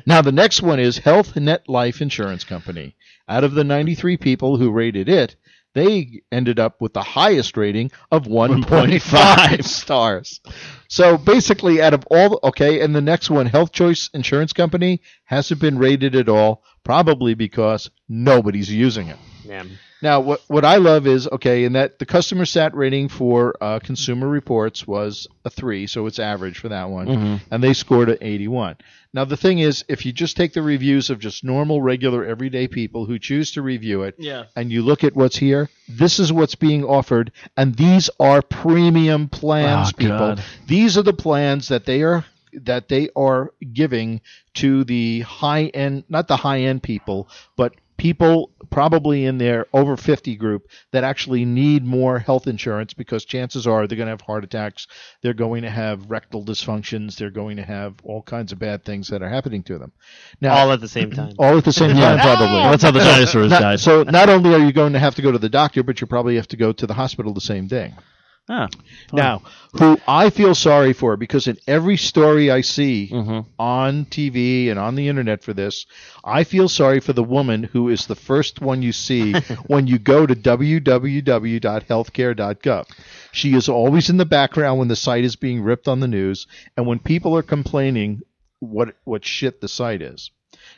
Now, the next one is Health Net Life Insurance Company. Out of the 93 people who rated it, they ended up with the highest rating of 1.5 stars. So basically, out of all, and the next one, Health Choice Insurance Company, hasn't been rated at all, probably because nobody's using it. Yeah. Now, what I love is, and that the customer sat rating for Consumer Reports was a 3, so it's average for that one, and they scored an 81. Now, the thing is, if you just take the reviews of just normal, regular, everyday people who choose to review it, and you look at what's here, this is what's being offered, and these are premium plans, people. God. These are the plans that they are giving to the high-end, not the high-end people, but people probably in their over 50 group that actually need more health insurance because chances are they're going to have heart attacks, they're going to have rectal dysfunctions, they're going to have all kinds of bad things that are happening to them. Now, All at the same time. all at the same time, probably. Well, that's how the dinosaurs died. So not only are you going to have to go to the doctor, but you probably have to go to the hospital the same day. Ah, Now, who I feel sorry for, because in every story I see on TV and on the internet for this, I feel sorry for the woman who is the first one you see when you go to www.healthcare.gov. She is always in the background when the site is being ripped on the news, and when people are complaining what shit the site is.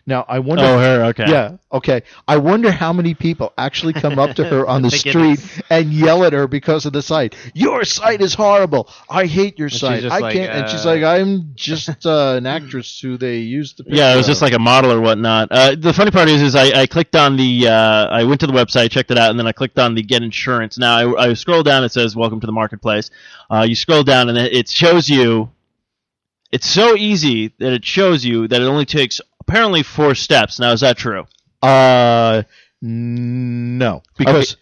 Now, I wonder. Oh, her, okay. Yeah, okay. I wonder how many people actually come up to her on the Thank street goodness. and yell at her because of the site. Your site is horrible. I hate your site. just I like, can't. And she's like, I'm just an actress who they used to. Yeah, it was just like a model or whatnot. The funny part is I clicked on the, I went to the website, checked it out, and then I clicked on the Get Insurance. Now, I scroll down, it says, Welcome to the Marketplace. You scroll down, and it shows you, it's so easy that it shows you that it only takes apparently 4 steps. Now, is that true? No, because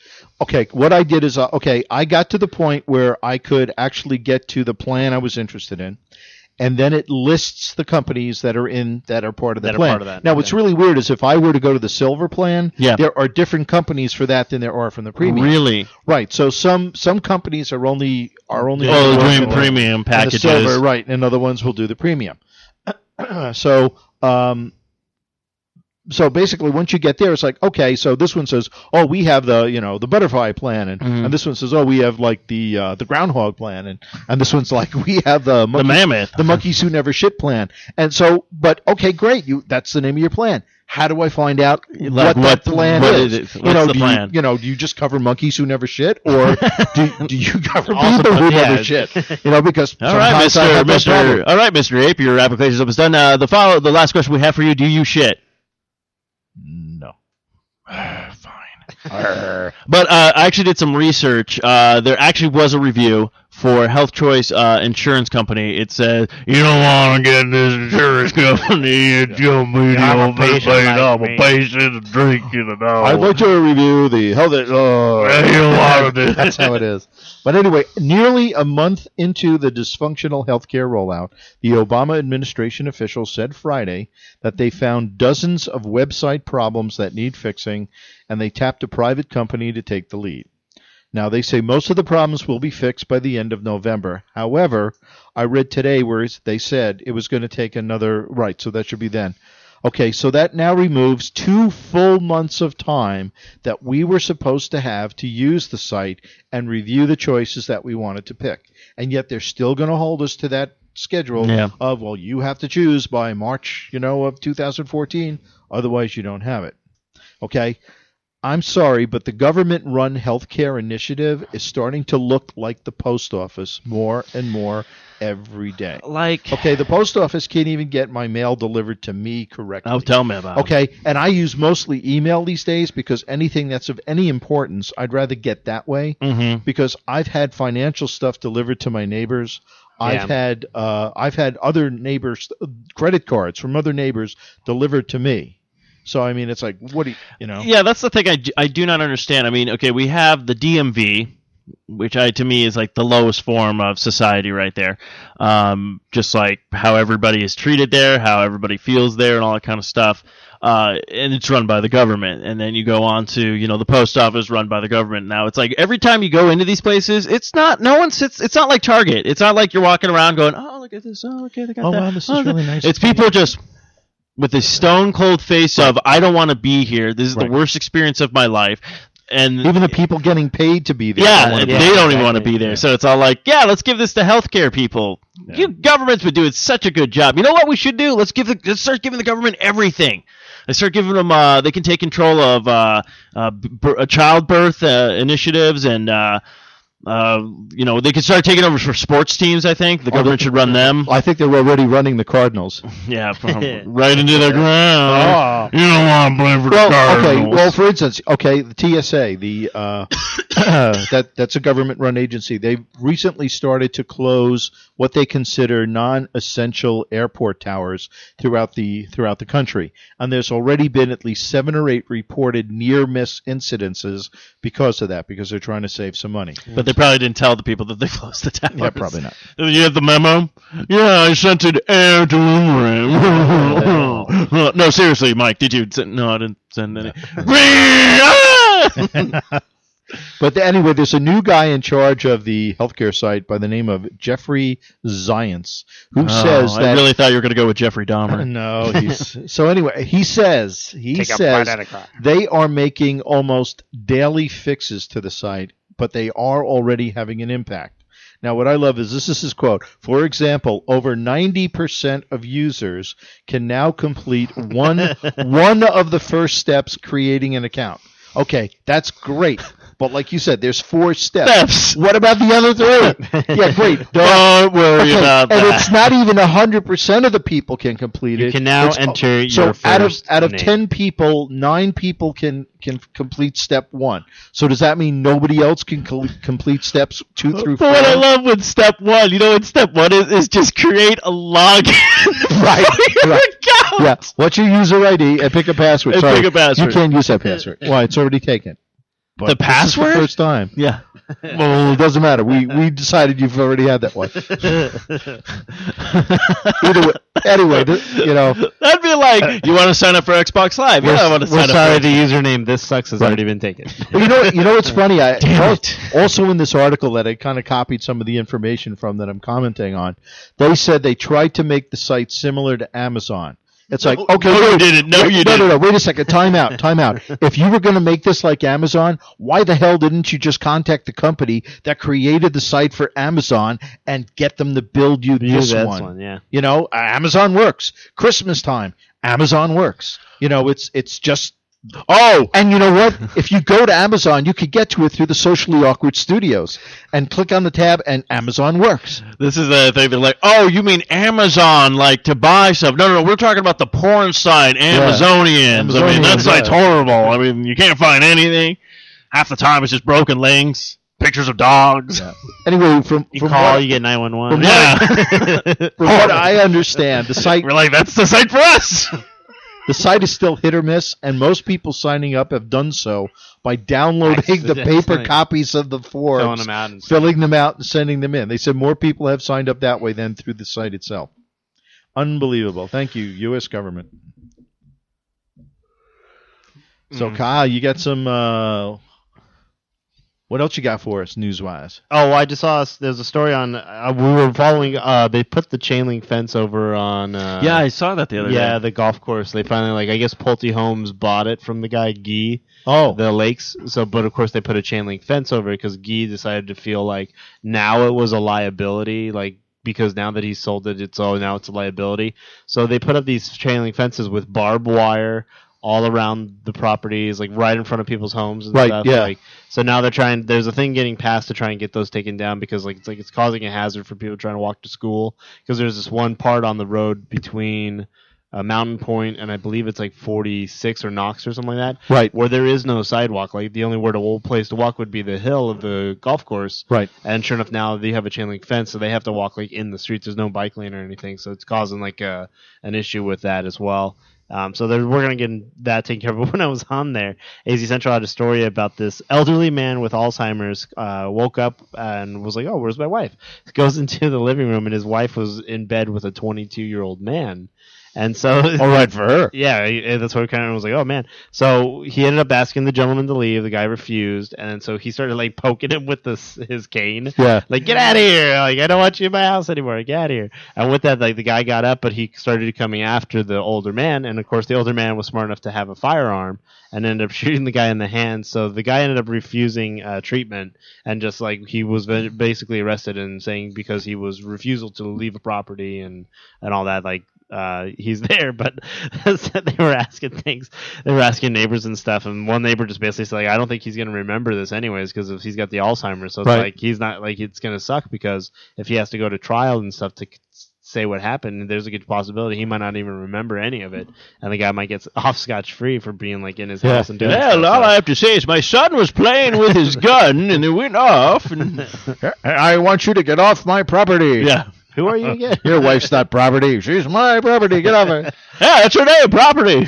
what I did is I got to the point where I could actually get to the plan I was interested in, and then it lists the companies that are part of the plan. part of that, Now, what's really weird is if I were to go to the silver plan, Yeah. there are different companies for that than there are from the premium. Really? Right. So some companies are only doing premium and the packages. silver, right, and other ones will do the premium. So basically, once you get there, it's like, so this one says, we have the butterfly plan, and this one says, we have like the groundhog plan, and this one's like, we have the mammoth, the monkeys who never shit plan, and so, but great, that's the name of your plan. How do I find out what that plan is? What's the plan? Do you just cover monkeys who never shit, or do you cover Also, people who yeah. never shit? Because All right, sometimes I have that problem. All right, Mr. Ape, your application is done. The last question we have for you: do you shit? No. Fine. But I actually did some research. There actually was a review for Health Choice Insurance Company. It said, you don't want to get this insurance company. It's your medium. I'm a patient I'm like a me. patient drinking it all. I'd like to review the health. You don't want to do That's how it is. But anyway, nearly a month into the dysfunctional healthcare rollout, the Obama administration officials said Friday that they found dozens of website problems that need fixing, and they tapped a private company to take the lead. Now, they say most of the problems will be fixed by the end of November. However, I read today where they said it was going to take another, right, so that should be then. Okay, so that now removes 2 full months of time that we were supposed to have to use the site and review the choices that we wanted to pick. And yet they're still going to hold us to that schedule of, you have to choose by March, of 2014, otherwise you don't have it. Okay? I'm sorry, but the government-run healthcare initiative is starting to look like the post office more and more every day. Okay, the post office can't even get my mail delivered to me correctly. Oh, tell me about it. Okay, and I use mostly email these days because anything that's of any importance, I'd rather get that way because I've had financial stuff delivered to my neighbors. I've had other neighbors' credit cards from other neighbors delivered to me. So, I mean, it's like, what do you know? Yeah, that's the thing I do not understand. I mean, okay, we have the DMV, which to me is like the lowest form of society right there. Just like how everybody is treated there, how everybody feels there, and all that kind of stuff. and it's run by the government. And then you go on to, the post office run by the government. Now it's like every time you go into these places, it's not like Target. It's not like you're walking around going, oh, look at this. Oh, okay, they got that. Wow, this is really nice. It's people just with a stone cold face of, I don't want to be here. This is the worst experience of my life. And even the people getting paid to be there. They don't even want to be there. So it's all like, let's give this to healthcare people. Yeah. Government's been doing such a good job. You know what we should do? Let's start giving the government everything. Let's start giving them. They can take control of childbirth initiatives, and they can start taking over for sports teams. I think the government should run them. I think they're already running the Cardinals. Yeah, right into the ground. You don't want to play for the Cardinals. Okay. Well, for instance, the TSA, that's a government-run agency. They've recently started to close what they consider non-essential airport towers throughout the country, and there's already been at least 7 or 8 reported near-miss incidences because of that, because they're trying to save some money. But they probably didn't tell the people that they closed the towers. Yeah, probably not. You have the memo? Yeah, I sent it air delivery. No, seriously, Mike, did you? No, I didn't send any. But anyway, there's a new guy in charge of the healthcare site by the name of Jeffrey Zients, who says that... I really thought you were going to go with Jeffrey Dahmer. No, so anyway, he says they are making almost daily fixes to the site, but they are already having an impact. Now, what I love is this is his quote. For example, over 90% of users can now complete one of the first steps creating an account. Okay, that's great. But like you said, there's 4 steps. What about the other 3? Yeah, great. Don't worry about that. And it's not even 100% of the people can complete it. You can now enter your first out of name. 10 people, 9 people can complete step 1. So does that mean nobody else can complete steps 2 through 4? But what I love with step 1, what step 1 is just create a login. Right. Yeah. What's your user ID and pick a password? And Sorry, pick a password. You can't use that password. Why? It's already taken. But the password? This is the first time. Yeah. Well, it doesn't matter. We decided you've already had that one. Either way, anyway, that'd be like, you want to sign up for Xbox Live? Yeah, I want to sign up. We're sorry, the username "This Sucks" has already been taken. Well, you know what's funny? Also in this article that I kind of copied some of the information from that I'm commenting on, they said they tried to make the site similar to Amazon. It's like, okay, no, you didn't. No, wait a second. Time out. If you were going to make this like Amazon, why the hell didn't you just contact the company that created the site for Amazon and get them to build you this one? Yeah. Amazon works. Christmas time, Amazon works. It's just... Oh! And you know what? If you go to Amazon, you could get to it through the Socially Awkward Studios and click on the tab, and Amazon works. This is the thing. They're like, oh, you mean Amazon, like to buy stuff? No, we're talking about the porn site, Amazonians. I mean, that site's horrible. I mean, you can't find anything. Half the time it's just broken links, pictures of dogs. Yeah. Anyway, you get 911. From what I understand, the site... We're like, that's the site for us! The site is still hit or miss, and most people signing up have done so by downloading the paper copies of the forms, filling them out, and sending them in. They said more people have signed up that way than through the site itself. Unbelievable. Thank you, U.S. government. So, Kyle, you got some... what else you got for us, news-wise? Oh, I just saw there's a story on... we were following... they put the chain link fence over on... yeah, I saw that the other day. Yeah, the golf course. They finally, I guess Pulte Homes bought it from the guy, Guy. Oh. The lakes. But, of course, they put a chain link fence over it because Guy decided to feel like now it was a liability, because now that he's sold it, now it's a liability. So they put up these chain link fences with barbed wire all around the properties, right in front of people's homes and stuff. Yeah. So now they're trying. There's a thing getting passed to try and get those taken down because it's causing a hazard for people trying to walk to school. Because there's this one part on the road between Mountain Point and I believe it's 46 or Knox or something like that. Right. Where there is no sidewalk. The only place to walk would be the hill of the golf course. Right. And sure enough, now they have a chain link fence, so they have to walk in the streets. There's no bike lane or anything, so it's causing an issue with that as well. So we're going to get that taken care of. But when I was on there, AZ Central had a story about this elderly man with Alzheimer's woke up and was like, oh, where's my wife? Goes into the living room, and his wife was in bed with a 22-year-old man. And so, All right for her. yeah, that's what kind of was like. Oh man! So he ended up asking the gentleman to leave. The guy refused, and so he started like poking him with his cane. Yeah. Like, get out of here! Like, I don't want you in my house anymore. Get out of here! And with that, like, the guy got up, but he started coming after the older man, and of course, the older man was smart enough to have a firearm and ended up shooting the guy in the hand. So the guy ended up refusing treatment, and just like he was basically arrested and saying because he was refusal to leave a property and all that, like. He's there, but they were asking things. They were asking neighbors and stuff, and one neighbor just basically said, like, "I don't think he's gonna remember this anyways because he's got the Alzheimer's." So it's Right. like he's not like it's gonna suck because if he has to go to trial and stuff to say what happened, there's a good possibility he might not even remember any of it, and the guy might get off scotch free for being like in his house and doing Well, stuff. all I have to say is my son was playing with his gun and it went off. And I want you to get off my property. yeah. Who are you again? Your wife's not property. She's my property. Get off her. Yeah, that's her name, property.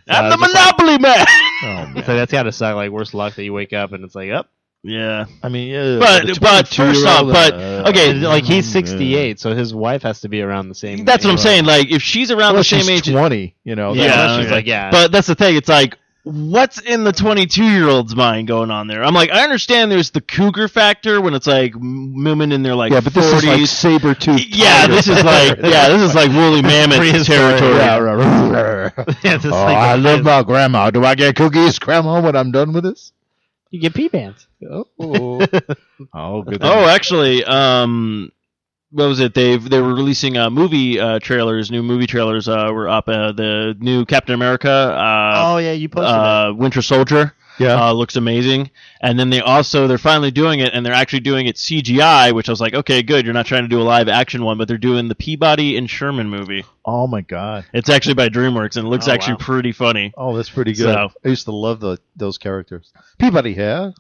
I'm the Monopoly man. Oh, man. So that's gotta suck. Like, worse luck that you wake up and it's like, up. Yeah. I mean, yeah. But first off, okay, Like, he's 68, so his wife has to be around the same. that's what I'm age. saying. Like, if she's around the same age, 20, you know. Yeah, that's- she's like, yeah. But that's the thing. It's like, what's in the 22-year-old's mind going on there? I'm like, I understand there's the cougar factor when it's like women in their like yeah, but 40s. this is like saber-toothed Yeah, this is like woolly mammoth territory. Yeah, right. Yeah, it's Oh, like I love my grandma. Do I get cookies, grandma, when I'm done with this? you get pee pants. Oh, oh, good. Oh, actually, what was it? They were releasing movie trailers. New movie trailers were up. The new Captain America. Oh yeah, you posted that. Winter Soldier. Yeah. Looks amazing. And then they're finally doing it, and they're actually doing it CGI, which I was like, okay, good. You're not trying to do a live action one, but they're doing the Peabody and Sherman movie. Oh my God. It's actually by DreamWorks, and it looks actually wow. pretty funny. Oh, that's pretty good. So- I used to love those characters. Peabody here.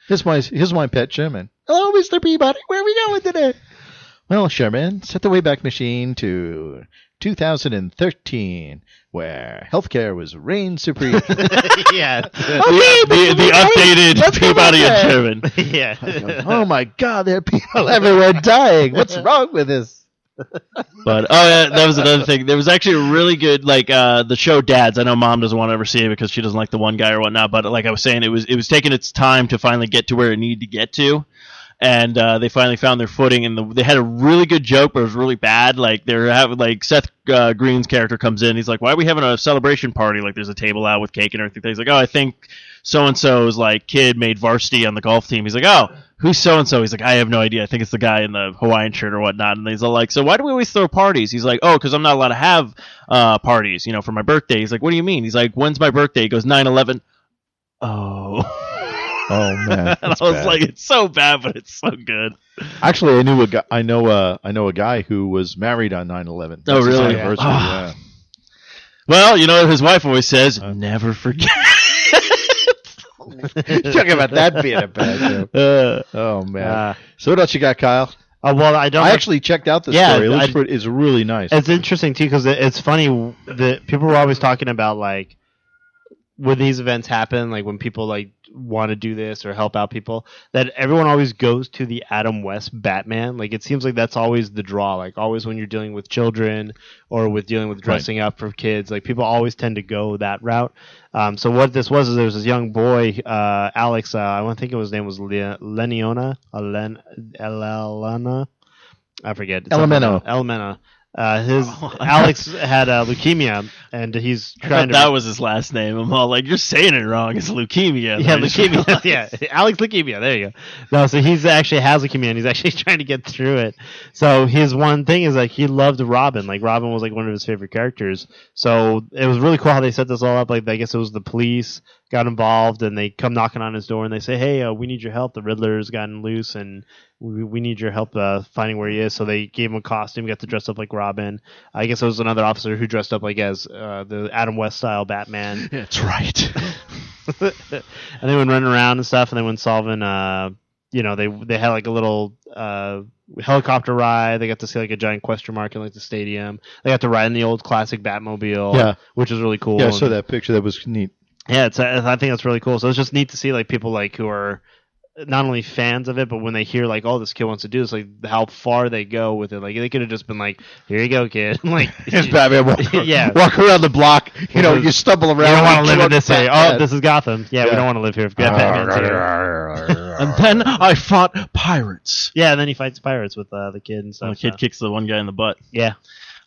Here's my pet Sherman. Hello, Mr. Peabody. Where are we going today? Well, Sherman, set the Wayback Machine to 2013, where healthcare was reigned supreme. Yeah. The updated let's go Peabody back and there. Sherman. Yeah. Oh my God, there are people everywhere dying. What's wrong with this? But oh yeah, that was another thing. There was actually a really good like the show Dads. I know Mom doesn't want to ever see it because she doesn't like the one guy or whatnot. But like I was saying, it was taking its time to finally get to where it needed to get to, and they finally found their footing. And they had a really good joke, but it was really bad. Like they're having like Seth Green's character comes in. He's like, "Why are we having a celebration party? Like there's a table out with cake and everything." He's like, "Oh, I think so and so's like kid made varsity on the golf team." He's like, "Oh, who's so and so?" He's like, "I have no idea. I think it's the guy in the Hawaiian shirt or whatnot." And he's all like, "So why do we always throw parties?" He's like, "Oh, because I'm not allowed to have parties, for my birthday." He's like, "What do you mean?" He's like, "When's my birthday?" He goes, 9/11. Oh. Oh man, And I was like, it's so bad, but it's so good. actually, I know a guy who was married on 9/11. Oh, That's his really? anniversary, Ah. yeah. Well, you know what his wife always says? Never forget. Talking about that being a bad joke. Oh man. So what else you got, Kyle? Well, I don't. I actually checked out the Yeah, story. It's really nice. It's interesting too because it's funny that people were always talking about like when these events happen, like when people like want to do this or help out people, that everyone always goes to the Adam West Batman. Like it seems like that's always the draw. Like always when you're dealing with children or with dealing with dressing up for kids, like people always tend to go that route. So what this was is there was this young boy, Alex. I want to think his name was Elena. I forget. Elemento. Alex had leukemia, and he's I trying thought that was his last name. I'm all like, you're saying it wrong. It's leukemia. Yeah, I just leukemia. realized. Yeah, Alex leukemia. There you go. No, so he's actually has leukemia, and he's actually trying to get through it. So his one thing is like he loved Robin. Like Robin was like one of his favorite characters. So it was really cool how they set this all up. Like I guess it was the police got involved, and they come knocking on his door, and they say, "Hey, we need your help. The Riddler's gotten loose, and we need your help finding where he is." So they gave him a costume, got to dress up like Robin. I guess it was another officer who dressed up like as the Adam West style Batman. That's right. And they went running around and stuff, and they went solving. They had like a little helicopter ride. They got to see like a giant question mark in like the stadium. They got to ride in the old classic Batmobile, Yeah. which was really cool. Yeah, I saw that picture. That was neat. Yeah, I think that's really cool. So it's just neat to see like people like who are not only fans of it, but when they hear like, oh, this kid wants to do this, like how far they go with it. Like they could have just been like, here you go, kid. Like Batman walk around the block. You stumble around. You don't want to live in this area. Oh, this is Gotham. Yeah, we don't want to live here. Batman's here. And then I fought pirates. Yeah, and then he fights pirates with the kid and stuff. And the kid kicks the one guy in the butt. Yeah.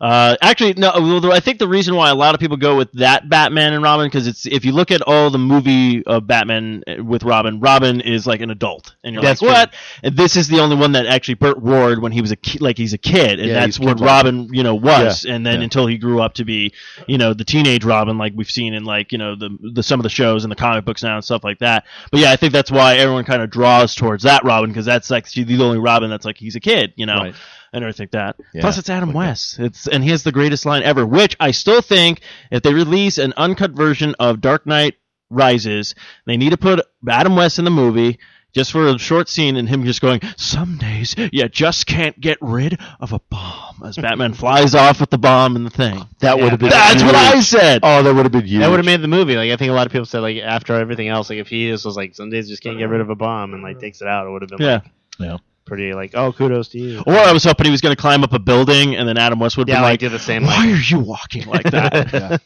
Actually, no. I think the reason why a lot of people go with that Batman and Robin, because it's if you look at all the movie of Batman with Robin, Robin is like an adult, and you're That's like, what? And this is the only one that actually Burt roared when he was he's a kid, and that's what Robin, was, and then until he grew up to be, the teenage Robin, like we've seen in like the some of the shows and the comic books now and stuff like that. But yeah, I think that's why everyone kind of draws towards that Robin, because that's like the only Robin that's like he's a kid, Right. And everything like that. Yeah. Plus, it's Adam West. And he has the greatest line ever, which I still think if they release an uncut version of Dark Knight Rises, they need to put Adam West in the movie just for a short scene and him just going, some days you just can't get rid of a bomb, as Batman flies off with the bomb and the thing. That would have been That's huge. what I said. Oh, that would have been huge. That would have made the movie. Like I think a lot of people said, like after everything else, like if he just was like, some days you just can't get rid of a bomb and like takes it out, it would have been yeah. pretty like, oh, kudos to you. Or I was hoping he was going to climb up a building and then Adam West would be like, do the same. why are you walking like that? Yeah.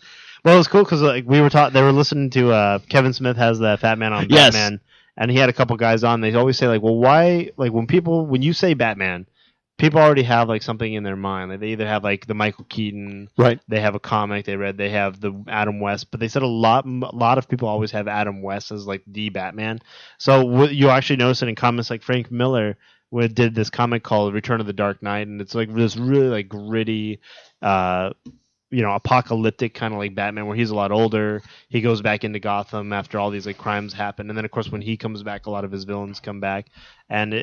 Well, it was cool because like we were taught, they were listening to Kevin Smith has the Fat Man on Yes. Batman, and he had a couple guys on. They always say like, well, why? Like when you say Batman, people already have like something in their mind. Like they either have like the Michael Keaton, Right. They have a comic they read. They have the Adam West, but they said a lot of people always have Adam West as like the Batman. So you actually notice it in comics like Frank Miller did this comic called Return of the Dark Knight, and it's like this really like gritty, apocalyptic kind of like Batman, where he's a lot older. He goes back into Gotham after all these like crimes happen, and then of course when he comes back, a lot of his villains come back, and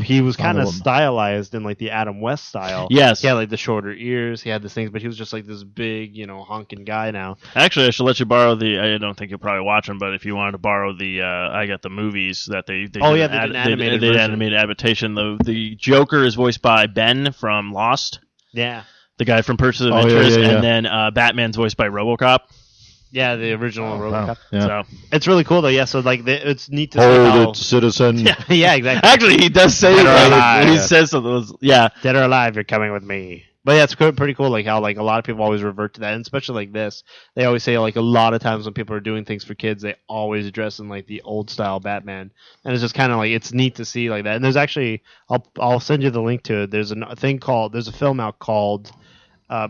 he was kind of stylized in like the Adam West style. Yes, he had like the shorter ears, he had these things, but he was just like this big, honking guy now. Actually, I should let you borrow I don't think you'll probably watch them, but if you wanted to borrow I got the movies that they did an animated adaptation. The Joker is voiced by Ben from Lost. Yeah. The guy from Pursuit of Adventures, yeah. and then Batman's voiced by RoboCop. Yeah, the original RoboCop. Wow. Yeah. So it's really cool though. Yeah, so like it's neat to see Hold how. it, citizen. Yeah, exactly. actually, he does say Dead or that. alive. He says something. Yeah, Dead or alive, you're coming with me. But yeah, it's pretty cool. Like how like a lot of people always revert to that, and especially like this, they always say like a lot of times when people are doing things for kids, they always dress in like the old style Batman, and it's just kind of like it's neat to see like that. And there's actually I'll send you the link to it. There's there's a film out called.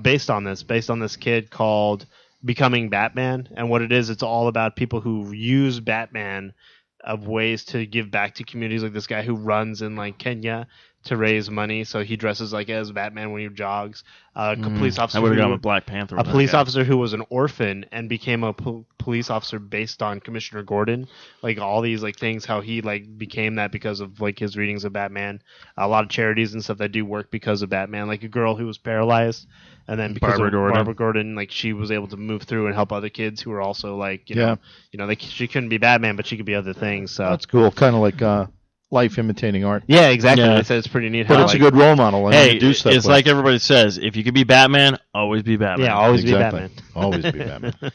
Based on this kid called Becoming Batman, and what it is, it's all about people who use Batman of ways to give back to communities, like this guy who runs in like Kenya to raise money, so he dresses like as Batman when he jogs. A police officer. I would have gone with Black Panther. A police officer who was an orphan and became a police officer based on Commissioner Gordon. Like all these like things, how he like became that because of like his readings of Batman. A lot of charities and stuff that do work because of Batman. Like a girl who was paralyzed, and then because of Barbara Gordon, like she was able to move through and help other kids who were also like she couldn't be Batman, but she could be other things. So That's cool. Kind of like life imitating art. yeah, exactly. Yeah. I said it's pretty neat. But how, it's like, a good role model. And Hey, you do stuff it's like everybody says: if you could be Batman, always be Batman. yeah, always Exactly. be Batman. Always be Batman.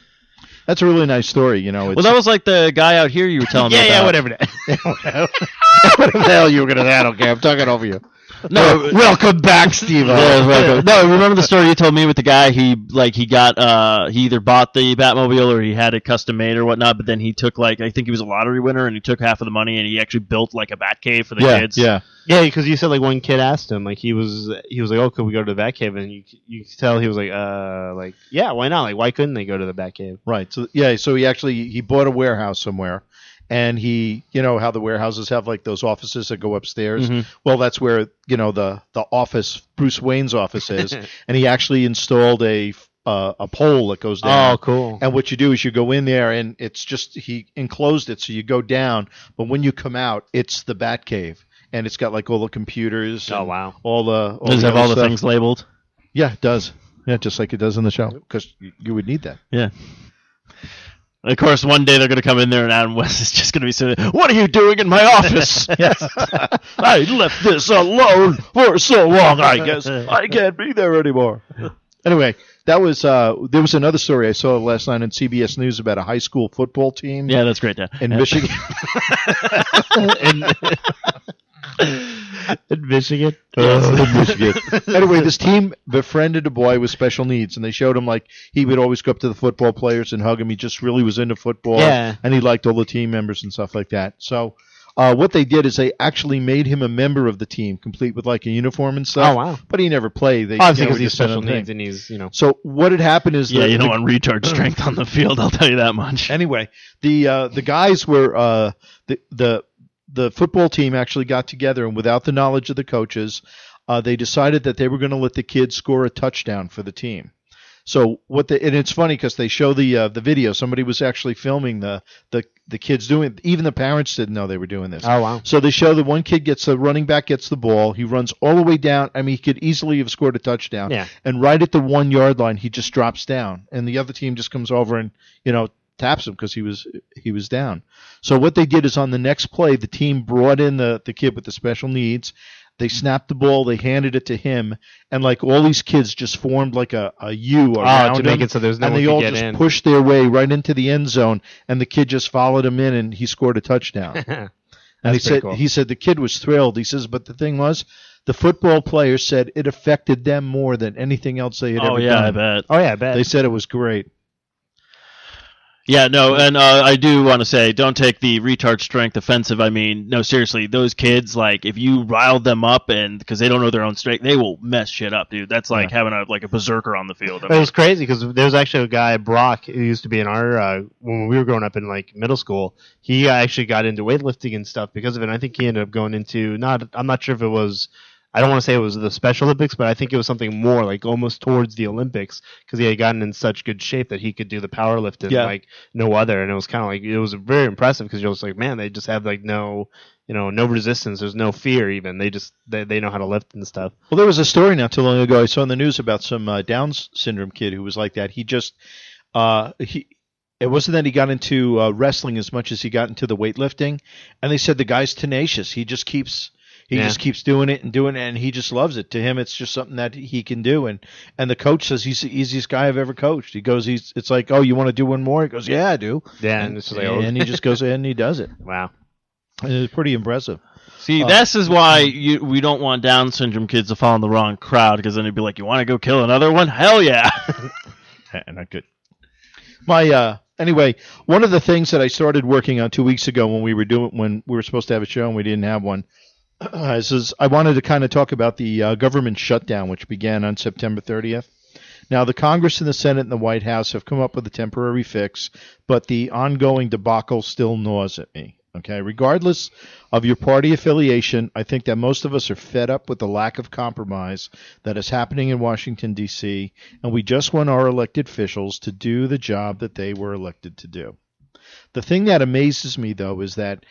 That's a really nice story. It's, Well, that was like the guy out here you were telling me about. Yeah, whatever. what the hell you were going to say? I don't care. I'm talking over you. No, Welcome back, Steve. Yeah, welcome. No, remember the story you told me with the guy? He got he either bought the Batmobile or he had it custom made or whatnot. But then he took I think he was a lottery winner and he took half of the money and he actually built like a Batcave for the kids. Yeah. Yeah, because you said like one kid asked him, like he was like, oh, could we go to the Batcave? And you could tell he was like yeah, why not? Like, why couldn't they go to the Batcave? Right. So so he bought a warehouse somewhere, and he, how the warehouses have like those offices that go upstairs. Mhm. Well, that's where the office, Bruce Wayne's office is, and he actually installed a pole that goes down. Oh, cool. And what you do is you go in there, and it's just he enclosed it, so you go down, but when you come out, it's the Batcave. And it's got like all the computers. Oh, wow. Does it have all the stuff. things labeled? Yeah, it does. Yeah, just like it does in the show, because you would need that. Yeah. Of course, one day they're going to come in there and Adam West is just going to be saying, "What are you doing in my office?" Yes. I left this alone for so long, I guess. I can't be there anymore. Anyway, that was there was another story I saw last night on CBS News about a high school football team. Yeah, that's great, Dan. In Michigan. In Michigan? In Michigan. Anyway, this team befriended a boy with special needs, and they showed him like he would always go up to the football players and hug him. He just really was into football, and he liked all the team members and stuff like that. So what they did is they actually made him a member of the team, complete with like a uniform and stuff. Oh, wow. But he never played. They, Obviously, because he he's special needs and he's, So what had happened is you don't want retard strength on the field, I'll tell you that much. Anyway, the guys were the football team actually got together, and without the knowledge of the coaches, they decided that they were going to let the kids score a touchdown for the team. So and it's funny because they show the video. Somebody was actually filming the kids doing it. Even the parents didn't know they were doing this. Oh, wow. So they show that one kid the running back gets the ball. He runs all the way down. I mean, he could easily have scored a touchdown. Yeah. And right at the 1 yard line, he just drops down, and the other team just comes over and taps him because he was down. So what they did is on the next play, the team brought in the kid with the special needs. They snapped the ball, they handed it to him, and like all these kids just formed like a U around to make him, it so there's no and one they could all get just in. pushed their way right into the end zone, and the kid just followed him in, and he scored a touchdown. And he said the kid was thrilled. He says, but the thing was, the football players said it affected them more than anything else they had ever done. I bet. Oh, yeah, I bet. They said it was great. Yeah, no, and I do want to say, don't take the retard strength offensive. I mean, no, seriously, those kids, like, if you riled them up and because they don't know their own strength, they will mess shit up, dude. That's like having a berserker on the field. It was crazy because there was actually a guy, Brock, who used to be in our when we were growing up in like middle school. He actually got into weightlifting and stuff because of it. And I think he ended up going into I'm not sure if it was. I don't want to say it was the Special Olympics, but I think it was something more like almost towards the Olympics because he had gotten in such good shape that he could do the power lifting like no other. And it was kind of like, it was very impressive because you're just like, man, they just have like no resistance. There's no fear even. They know how to lift and stuff. Well, there was a story not too long ago I saw in the news about some Down syndrome kid who was like that. He just, it wasn't that he got into wrestling as much as he got into the weightlifting. And they said the guy's tenacious. He just keeps doing it, and he just loves it. To him, it's just something that he can do. And the coach says he's the easiest guy I've ever coached. He goes, it's like, oh, you want to do one more? He goes, yeah, I do. Yeah, and he just goes ahead and he does it. Wow. It's pretty impressive. See, this is why we don't want Down syndrome kids to fall in the wrong crowd, because then they'd be like, you want to go kill another one? Hell yeah. Not good. Anyway, one of the things that I started working on 2 weeks ago when we were supposed to have a show and we didn't have one, is I wanted to kind of talk about the government shutdown, which began on September 30th. Now, the Congress and the Senate and the White House have come up with a temporary fix, but the ongoing debacle still gnaws at me. Okay, regardless of your party affiliation, I think that most of us are fed up with the lack of compromise that is happening in Washington, D.C., and we just want our elected officials to do the job that they were elected to do. The thing that amazes me, though, is that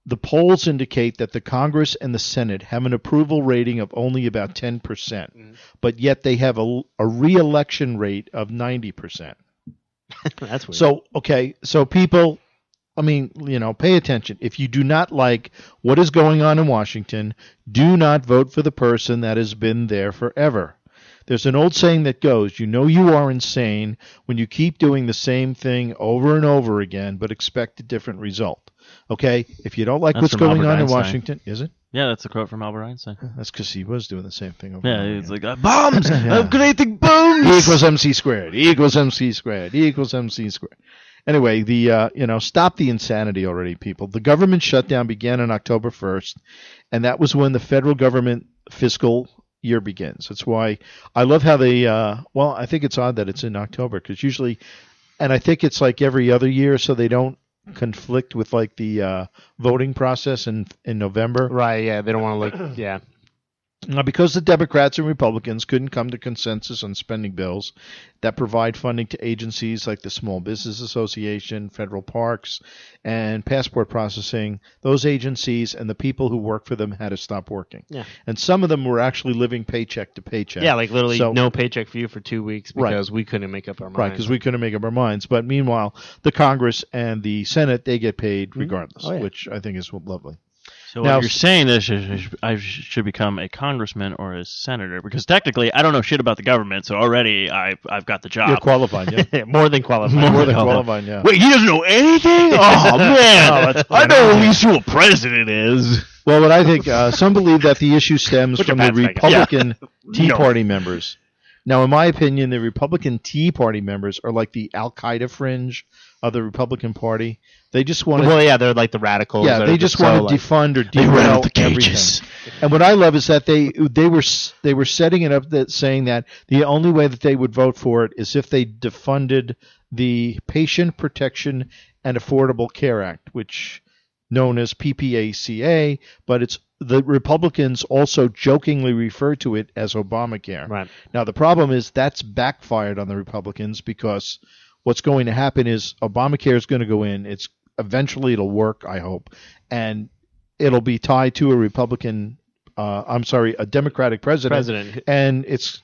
the polls indicate that the Congress and the Senate have an approval rating of only about 10%, but yet they have a re-election rate of 90%. That's weird. So people, pay attention. If you do not like what is going on in Washington, do not vote for the person that has been there forever. There's an old saying that goes, you are insane when you keep doing the same thing over and over again, but expect a different result. Okay, if you don't like what's going on in Washington, is it? Yeah, that's a quote from Albert Einstein. That's because he was doing the same thing over Yeah, and over he's again. like, bombs! I'm creating bombs! E equals MC squared. E equals MC squared. E equals MC squared. Anyway, stop the insanity already, people. The government shutdown began on October 1st, and that was when the federal government fiscal year begins. That's why I love how they, I think it's odd that it's in October, because usually, and I think it's like every other year, so they don't conflict with like the voting process in November. Right, yeah, they don't want to look, yeah. Now, because the Democrats and Republicans couldn't come to consensus on spending bills that provide funding to agencies like the Small Business Association, federal parks, and passport processing, those agencies and the people who work for them had to stop working. Yeah. And some of them were actually living paycheck to paycheck. Yeah, like literally no paycheck for you for 2 weeks because we couldn't make up our minds. Right, because we couldn't make up our minds. But meanwhile, the Congress and the Senate, they get paid regardless, which I think is lovely. So Now, what you're saying is I should become a congressman or a senator, because technically I don't know shit about the government, so already I've got the job. you're qualified, yeah. More than qualified. More than qualified, yeah. Wait, he doesn't know anything? Oh, man. I know at least who a president is. Well, what I think, some believe that the issue stems Put your from the pants back on. Republican Tea No. Party members. Now, in my opinion, the Republican Tea Party members are like the Al-Qaeda fringe of the Republican Party. They just want to... Well, yeah, they're like the radicals. Yeah, that they are just so, want to like, defund or They ran derail out the cages. everything. And what I love is that they were setting it up that saying that the only way that they would vote for it is if they defunded the Patient Protection and Affordable Care Act, which known as PPACA, but it's the Republicans also jokingly refer to it as Obamacare. Right. Now the problem is that's backfired on the Republicans, because what's going to happen is Obamacare is going to go in. Eventually it'll work, I hope, and it'll be tied to a Democratic president. And it's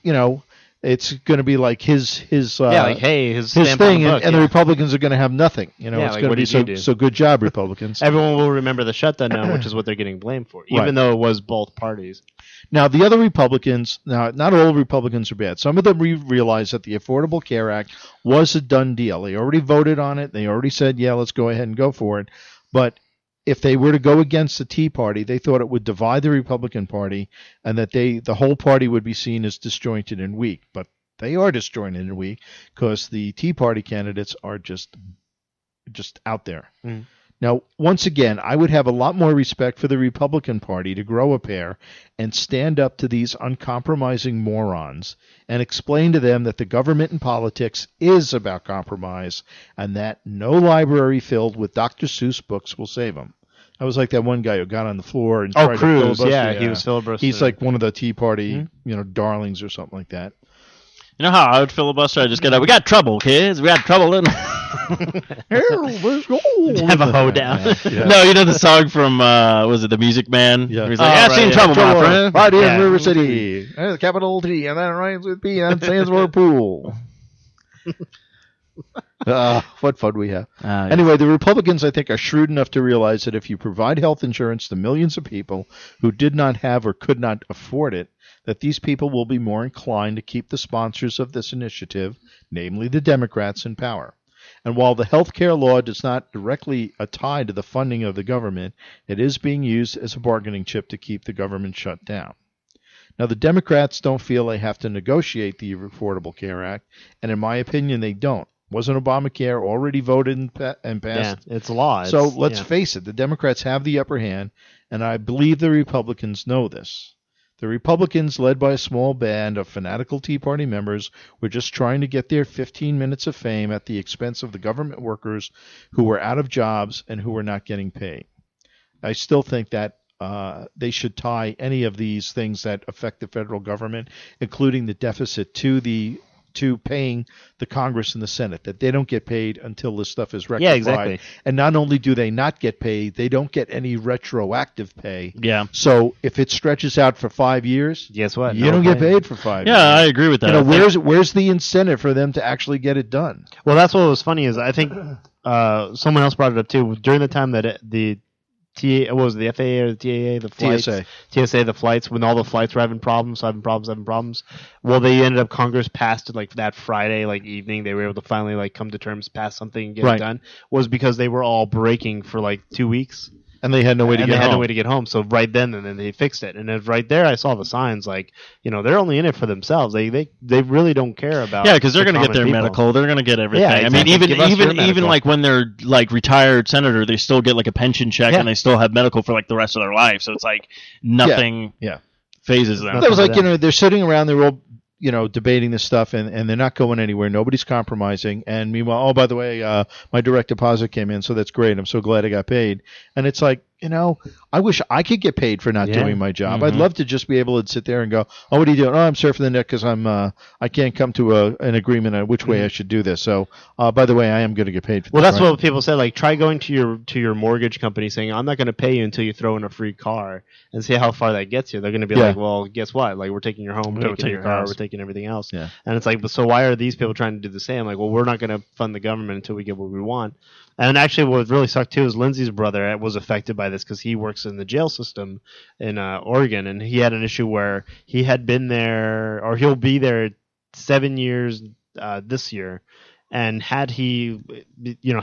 it's going to be like his like, hey, his his stamp on thing, the book, and the Republicans are going to have nothing. Yeah, It's like, going what to be did you do? so good job, Republicans. Everyone will remember the shutdown now, which is what they're getting blamed for, even Right. though it was both parties. Now, the other Republicans, not all Republicans are bad. Some of them realize that the Affordable Care Act was a done deal. They already voted on it. They already said, yeah, let's go ahead and go for it. But if they were to go against the Tea Party, they thought it would divide the Republican Party, and that the whole party would be seen as disjointed and weak. But they are disjointed and weak, because the Tea Party candidates are just out there. Mm. Now, once again, I would have a lot more respect for the Republican Party to grow a pair and stand up to these uncompromising morons and explain to them that the government and politics is about compromise, and that no library filled with Dr. Seuss books will save them. I was like that one guy who got on the floor and tried to Cruz, filibuster. yeah, he was filibustering. He's like one of the Tea Party, darlings or something like that. You know how I would filibuster? I just get up. We got trouble, kids. We got trouble in. Here, let's go. Have a hoedown. Yeah. No, you know the song from was it The Music Man? Yeah. Where he's like, I've seen trouble, my friend. Right in Yeah. River City. There's capital T, and that rhymes with P, and stands for pool. What fun we have. Anyway, the Republicans, I think, are shrewd enough to realize that if you provide health insurance to millions of people who did not have or could not afford it, that these people will be more inclined to keep the sponsors of this initiative, namely the Democrats, in power. And while the health care law does not directly tie to the funding of the government, it is being used as a bargaining chip to keep the government shut down. Now, the Democrats don't feel they have to negotiate the Affordable Care Act, and in my opinion, they don't. Wasn't Obamacare already voted and passed? Yeah, it's law. So let's face it, the Democrats have the upper hand, and I believe the Republicans know this. The Republicans, led by a small band of fanatical Tea Party members, were just trying to get their 15 minutes of fame at the expense of the government workers who were out of jobs and who were not getting paid. I still think that they should tie any of these things that affect the federal government, including the deficit, to paying the Congress and the Senate, that they don't get paid until this stuff is rectified. Yeah, exactly. And not only do they not get paid, they don't get any retroactive pay. Yeah. So if it stretches out for 5 years, guess what? you No don't get pay. paid for 5 years. Yeah, I agree with that. You know, where's the incentive for them to actually get it done? Well, that's what was funny is I think someone else brought it up too. During the time that the FAA or the TAA, the flights, TSA, the flights, when all the flights were having problems. Well, they ended up, Congress passed it like that Friday, like evening. They were able to finally like come to terms, pass something, and get it done. Was because they were all breaking for like 2 weeks. And they had no way to get home. They had no way to get home. So right then and then they fixed it. And then right there, I saw the signs like, they're only in it for themselves. They really don't care about. Yeah, because they're going to get their people. medical. They're going to get everything. Yeah, exactly. I mean, Give us your even medical. like when they're like retired senator, they still get like a pension check and they still have medical for like the rest of their life. So it's like nothing phases them. That was like, they're sitting around, they're all, debating this stuff, and they're not going anywhere. Nobody's compromising. And meanwhile, oh, by the way, my direct deposit came in, so that's great. I'm so glad I got paid. And it's like, I wish I could get paid for not doing my job. Mm-hmm. I'd love to just be able to sit there and go, oh, what are you doing? Oh, I'm surfing the net because I can't come to an agreement on which way I should do this. So, by the way, I am going to get paid for this. Well, that's what people said. Like, try going to your mortgage company saying, I'm not going to pay you until you throw in a free car, and see how far that gets you. They're going to be like, well, guess what? Like, we're taking your home, we're taking your car, we're taking everything else. Yeah. And it's like, but so why are these people trying to do the same? Like, well, we're not going to fund the government until we get what we want. And actually, what really sucked too is Lindsay's brother was affected by this because he works in the jail system in Oregon, and he had an issue where he had been there, or he'll be there 7 years this year. And had he,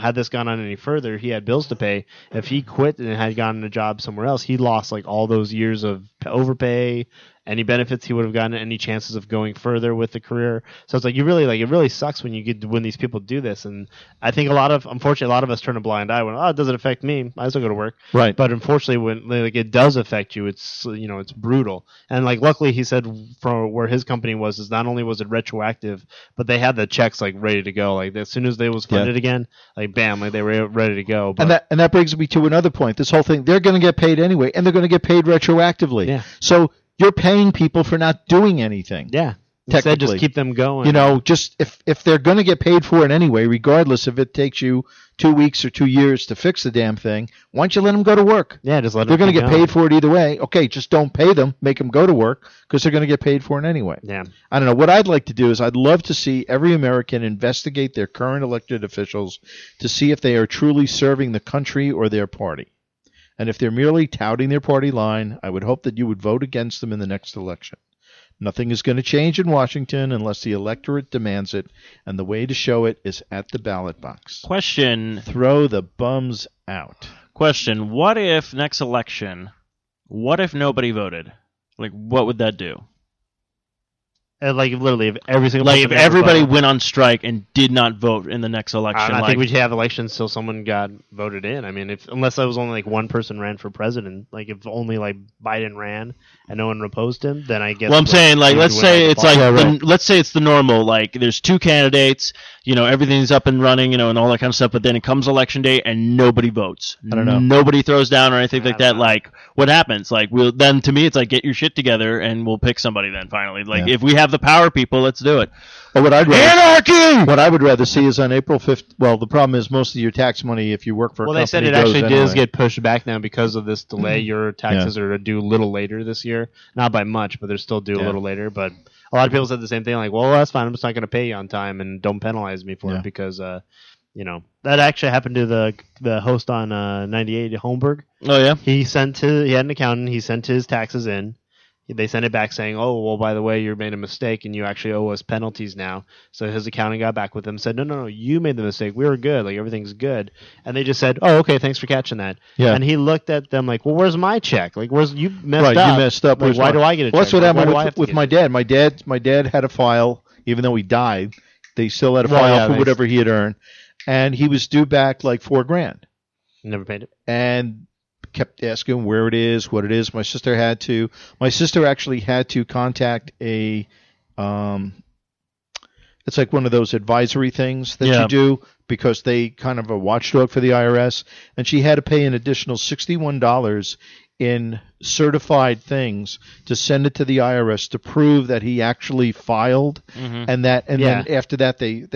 had this gone on any further, he had bills to pay. If he quit and had gotten a job somewhere else, he lost like all those years of overpay, any benefits he would have gotten, any chances of going further with the career. So it's like it really sucks when these people do this. And I think unfortunately, a lot of us turn a blind eye when it doesn't affect me. I still go to work. Right. But unfortunately, when it does affect you, it's it's brutal. And luckily, he said from where his company was, is not only was it retroactive, but they had the checks ready to go. As soon as they was funded again, bam, they were ready to go. But, and that brings me to another point. This whole thing, they're going to get paid anyway, and they're going to get paid retroactively. Yeah. So you're paying people for not doing anything. Yeah. Instead, just keep them going. Just if they're going to get paid for it anyway, regardless if it takes you 2 weeks or 2 years to fix the damn thing, why don't you let them go to work? Yeah, just let them. They're going to get paid for it either way. Okay, just don't pay them. Make them go to work because they're going to get paid for it anyway. Yeah. I don't know. What I'd like to do is I'd love to see every American investigate their current elected officials to see if they are truly serving the country or their party. And if they're merely touting their party line, I would hope that you would vote against them in the next election. Nothing is going to change in Washington unless the electorate demands it, and the way to show it is at the ballot box. Question. Throw the bums out. Question. What if next election, what if nobody voted? What would that do? And literally, if every single if everybody went on strike and did not vote in the next election, I think we'd have elections till someone got voted in. I mean, unless there was only one person ran for president, if only Biden ran and no one opposed him, then I guess. Well, I'm saying let's say it's let's say it's the normal. There's two candidates, everything's up and running, and all that kind of stuff. But then it comes election day and nobody votes. I don't know. Nobody throws down or anything like that. What happens? Then to me, it's get your shit together and we'll pick somebody. Then finally, if we have the power, people, let's do it. Or Anarchy! What I would rather see is on April 5th. Well, the problem is most of your tax money, if you work for a company, they said it actually does get pushed back now because of this delay. Your taxes are due a little later this year, not by much, but they're still due a little later. But a lot of people said the same thing, well, that's fine. I'm just not going to pay you on time, and don't penalize me for it because, that actually happened to the host on 98, Holmberg. Oh yeah, he had an accountant. He sent his taxes in. They sent it back saying, oh, well, by the way, you made a mistake and you actually owe us penalties now. So his accountant got back with him and said, no, you made the mistake. We were good. Everything's good. And they just said, oh, okay, thanks for catching that. Yeah. And he looked at them well, where's my check? Where's you messed up? You messed up. Why do I get a check? That's what happened with my dad. My dad had a file, even though he died. They still had a file for whatever he had earned. And he was due back $4,000. Never paid it. And kept asking where it is, what it is. My sister actually had to contact a it's one of those advisory things that you do because they kind of a watchdog for the IRS, and she had to pay an additional $61 in certified things to send it to the IRS to prove that he actually filed, and then after that they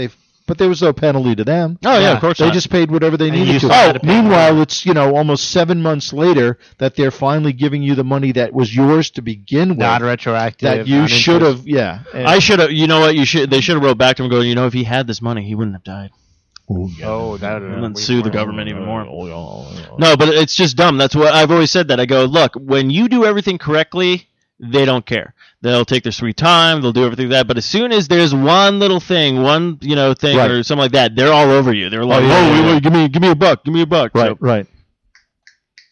but there was no penalty to them. Oh, yeah, of course They just paid whatever they needed to. Meanwhile, it's, almost 7 months later that they're finally giving you the money that was yours to begin with. Not retroactive. That you should have, I should have, you know what, they should have wrote back to him and going, if he had this money, he wouldn't have died. That and then sue the government even more. No, but it's just dumb. That's what I've always said that. I go, look, when you do everything correctly, they don't care. They'll take their sweet time. They'll do everything like that. But as soon as there's one little thing, thing or something like that, they're all over you. They're like, give me a buck, give me a buck. Right, right.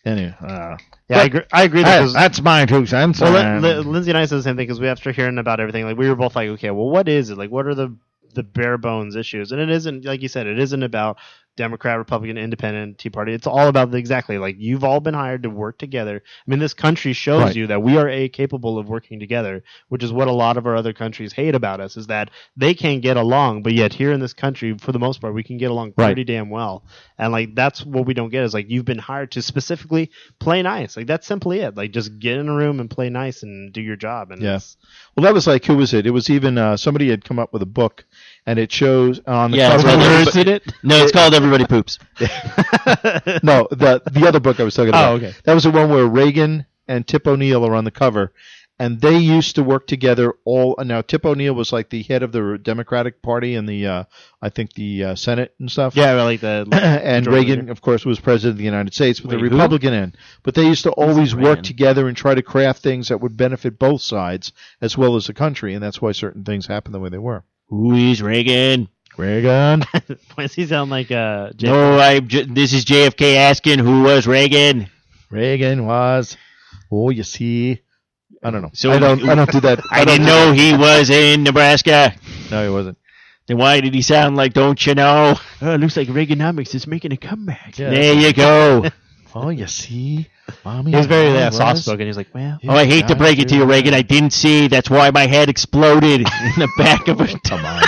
Anyway, I agree. That's my 2 cents. Well, Lindsay and I said the same thing because we after hearing about everything, we were both okay, well, what is it? What are the bare bones issues? And it isn't, like you said, it isn't about Democrat, Republican, Independent, Tea Party. It's all about exactly you've all been hired to work together. I mean, this country shows you that we are capable of working together, which is what a lot of our other countries hate about us, is that they can't get along, but yet here in this country, for the most part, we can get along pretty damn well. And that's what we don't get is you've been hired to specifically play nice. That's simply it. Just get in a room and play nice and do your job. And well, that was who was it? It was even somebody had come up with a book. And it shows on the cover. No, it's called Everybody Poops. No, the other book I was talking about. Oh, okay. That was the one where Reagan and Tip O'Neill are on the cover. And they used to work together now Tip O'Neill was like the head of the Democratic Party in the, I think the Senate and stuff. Yeah, like the and Reagan, of course, was president of the United States with the Wait, Republican end. But they used to always work ran? together and try to craft things that would benefit both sides as well as the country. And that's why certain things happened the way they were. Who is Reagan? Reagan. Why does he sound like JFK? No, this is JFK asking who was Reagan. Reagan was, you see. I don't know. So I don't do that. I didn't know he was in Nebraska. No, he wasn't. Then why did he sound like don't you know? Oh, it looks like Reaganomics is making a comeback. Yeah, There you go. you see. Mommy. He was very was. soft-spoken. He's like, well... Oh, I hate to break it to you, Reagan. I didn't see. That's why my head exploded in the back of a... Come on.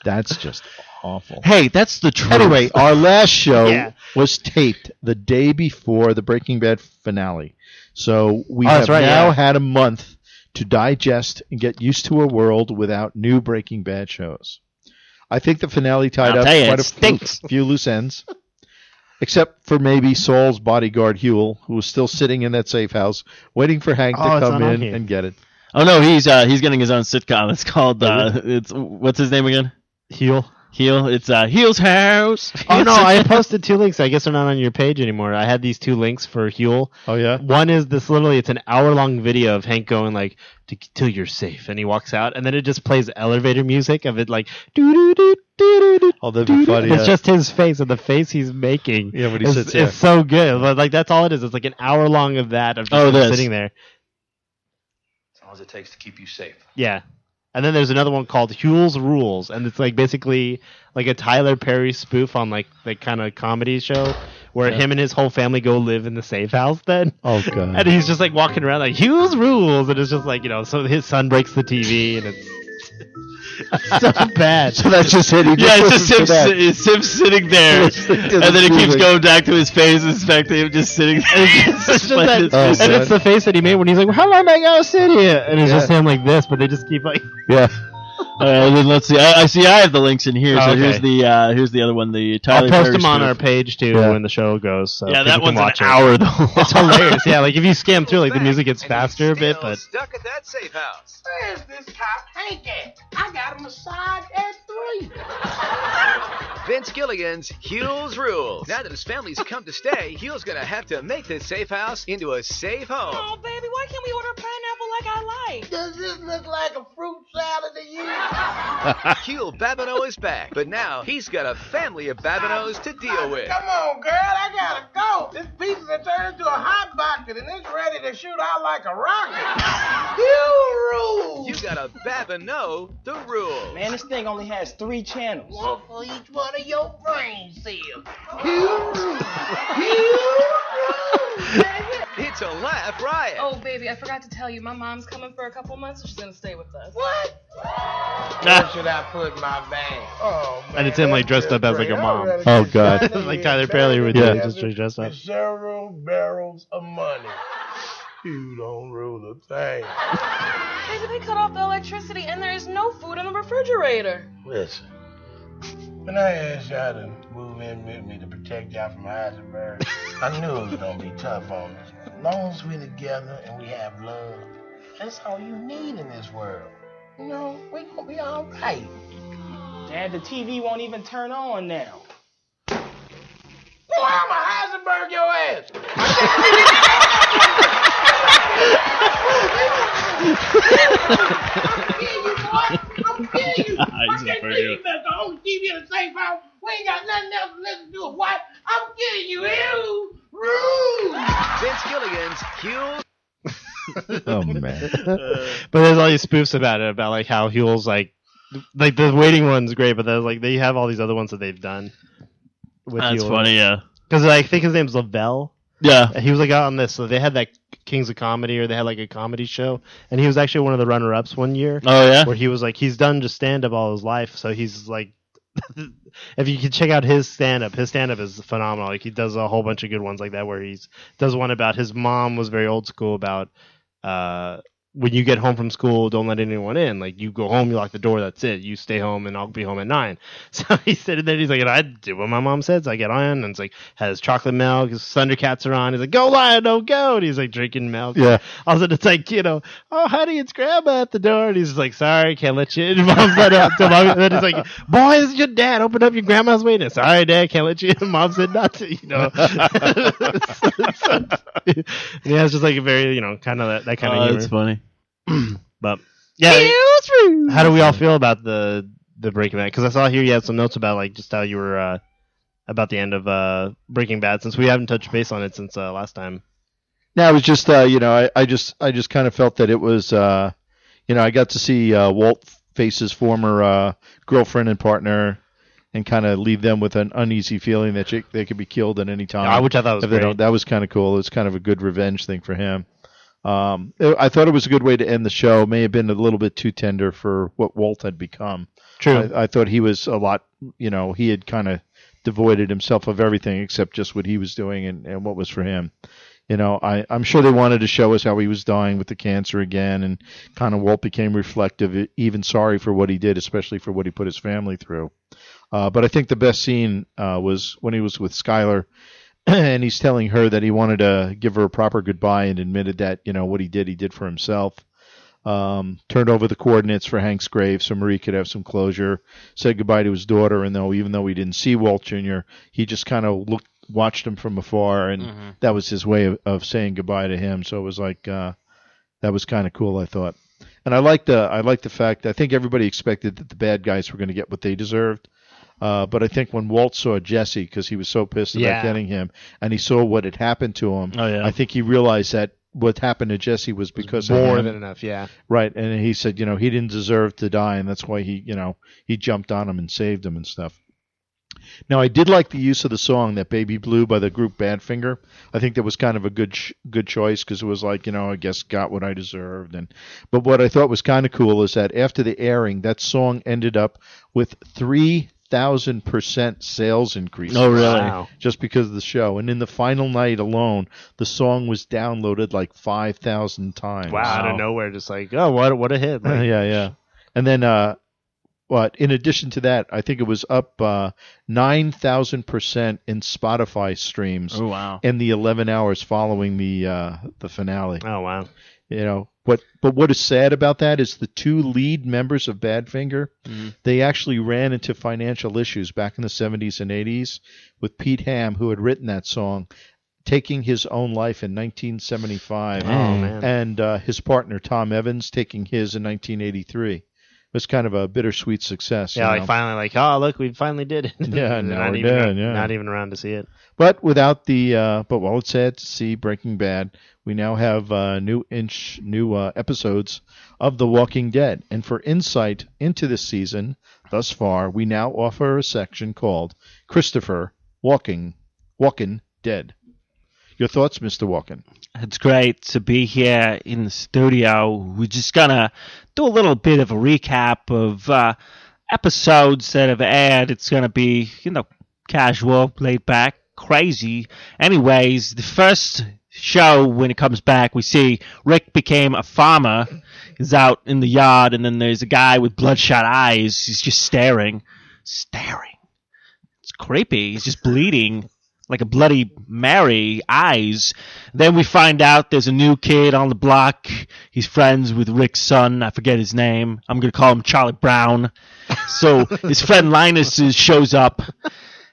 That's just awful. Hey, that's the truth. Anyway, our last show Yeah. was taped the day before the Breaking Bad finale. So we that's have right, now yeah. had a month to digest and get used to a world without new Breaking Bad shows. I think the finale tied I'll up tell you, quite it stinks. few loose ends. Except for maybe Saul's bodyguard, Huel, who was still sitting in that safe house, waiting for Hank to it's come not on in here. and get it. Oh, no, he's getting his own sitcom. It's called, what's his name again? Heel. Heel. It's Heel's House. Oh, no, I posted 2 links. I guess they're not on your page anymore. I had these 2 links for Huel. Oh, yeah? One is this literally, it's an hour-long video of Hank going like, till you're safe. And he walks out, and then it just plays elevator music of it like, doo-doo-doo-doo-doo-doo. Oh, that'd be funny. It's just his face and the face he's making. Yeah, when he sits there. It's so good. But like that's all it is. It's like an hour long of that of just him sitting there. As long as it takes to keep you safe. Yeah. And then there's another one called Huel's Rules, and it's like basically like a Tyler Perry spoof on like kind of comedy show where him and his whole family go live in the safe house then. Oh, God. And he's just like walking around like Huel's Rules, and it's just like, so his son breaks the TV, and it's so bad. So that's just it. It's him sitting there, and then it keeps going back to his face, and back to him just sitting there. It's just that, Oh, and it's the face that he made when he's like, well, how long am I gonna sit here? And it's just him like this, but they just keep like. Yeah. Then let's see. I see. I have the links in here. So Okay. here's the other one. The Tyler I'll post Perry them on spoof. our page too when the show goes. So Yeah, people that can one's an watch it. hour though. It's hilarious. Yeah, like if you skim through, like the music gets faster a bit, but stuck at that safe house. Where's this cop Hank at? I got him assigned at 3. Vince Gilligan's Huel's Rules. Now that his family's come to stay, Huel's gonna have to make this safe house into a safe home. Oh, baby, why can't we order pineapple like I like? Does this look like a fruit salad to you? Huel Babineau is back, but now he's got a family of Babineaus to deal with. Come on, girl, I gotta go. This pizza has turned into a hot pocket and it's ready to shoot out like a rocket. You rule. You got a Babineau the rule. Man, this thing only has 3 channels. One for each one of your brain cells. It's a laugh riot. Oh, baby, I forgot to tell you, my mom's coming for a couple months, so she's gonna stay with us. What? Where should I put my bag? Oh, man. and it's him like dressed up as like a mom. Oh, God. Like Tyler Perry would do, just dressed up. Several barrels of money. You don't rule a thing. Baby, they cut off the electricity, and there is no food in the refrigerator. Listen, when I asked y'all to move in with me to protect y'all from Heisenberg, I knew it was gonna be tough on us. As long as we're together and we have love, that's all you need in this world. You know, we gonna be all right. Dad, the TV won't even turn on now. Boy, I'ma Heisenberg your ass. I'm kidding you. I can't believe that's the only TV in the safe house. We ain't got nothing else to listen to. What? I'm kidding you. Ew. Rude. Vince Gilligan's Huel. Oh, man. But there's all these spoofs about it, about like how Huel's like the waiting one's great, but there's like they have all these other ones that they've done. With That's Huel. funny. Yeah. Because I think his name's Lavelle. Yeah. And he was like out on this, so they had that Kings of Comedy, or they had like a comedy show, and he was actually one of the runner-ups one year. Oh yeah. Where he was like, he's done just stand-up all his life, so he's like, if you can check out his stand-up is phenomenal. Like he does a whole bunch of good ones like that, where he's does one about his mom was very old school about when you get home from school, don't let anyone in. Like, you go home, you lock the door, that's it. You stay home, and I'll be home at 9. So he's sitting there, he's like, I do what my mom says. So I get on, and it's like, has chocolate milk, his Thundercats are on. He's like, go, Lion, don't go. And he's like drinking milk. Yeah. All of a sudden, it's like, oh, honey, it's Grandma at the door. And he's like, sorry, can't let you in. Mom's not up. So mom, and then he's like, boy, this is your dad. Open up, your grandma's waiting. Sorry, Dad, can't let you in. Mom said not to, And he has just like a very, kind of that kind of humor. That's funny. But yeah, how do we all feel about the Breaking Bad? Because I saw here you had some notes about like just how you were about the end of Breaking Bad, since we haven't touched base on it since last time. No, it was just I just kind of felt that it was I got to see Walt face his former girlfriend and partner, and kind of leave them with an uneasy feeling that they could be killed at any time. Which I thought was great. That was kind of cool. It was kind of a good revenge thing for him. I thought it was a good way to end the show. May have been a little bit too tender for what Walt had become. True. I thought he was a lot, he had kind of devoided himself of everything except just what he was doing and what was for him. I'm sure they wanted to show us how he was dying with the cancer again, and kind of Walt became reflective, even sorry for what he did, especially for what he put his family through. But I think the best scene was when he was with Skylar, and he's telling her that he wanted to give her a proper goodbye, and admitted that, what he did for himself. Turned over the coordinates for Hank's grave so Marie could have some closure. Said goodbye to his daughter, and even though he didn't see Walt Jr., he just kind of watched him from afar, and that was his way of saying goodbye to him. So it was like that was kind of cool, I thought. And I like the fact, I think everybody expected that the bad guys were going to get what they deserved. But I think when Walt saw Jesse, because he was so pissed about getting him, and he saw what had happened to him, I think he realized that what happened to Jesse was because of more him. than enough, yeah. Right, and he said, he didn't deserve to die, and that's why he jumped on him and saved him and stuff. Now, I did like the use of the song, that Baby Blue by the group Badfinger. I think that was kind of a good choice, because it was like, I guess got what I deserved. But what I thought was kind of cool is that after the airing, that song ended up with 3,000% sales increase. Oh, really? Wow. Just because of the show. And in the final night alone, the song was downloaded like 5,000 times. Wow, out of nowhere, just like, oh, what a hit. Like, yeah. And then, in addition to that, I think it was up 9,000% in Spotify streams. Oh, wow. In the 11 hours following the finale. Oh, wow. But what is sad about that is the two lead members of Badfinger, they actually ran into financial issues back in the 70s and 80s, with Pete Ham, who had written that song, taking his own life in 1975. Oh, man. And his partner, Tom Evans, taking his in 1983. It was kind of a bittersweet success. Yeah, finally, oh, look, we finally did it. Yeah, now we're dead, yeah. Not even around to see it. But without while it's sad to see Breaking Bad, we now have new episodes of The Walking Dead. And for insight into this season thus far, we now offer a section called Christopher Walking Dead. Your thoughts, Mr. Walken? It's great to be here in the studio. We're just going to do a little bit of a recap of episodes that have aired. It's going to be, casual, laid back, crazy. Anyways, the first show, when it comes back, we see Rick became a farmer. He's out in the yard, and then there's a guy with bloodshot eyes. He's just staring. It's creepy. He's just bleeding. Like a Bloody Mary eyes. Then we find out there's a new kid on the block. He's friends with Rick's son. I forget his name. I'm going to call him Charlie Brown. So his friend Linus shows up,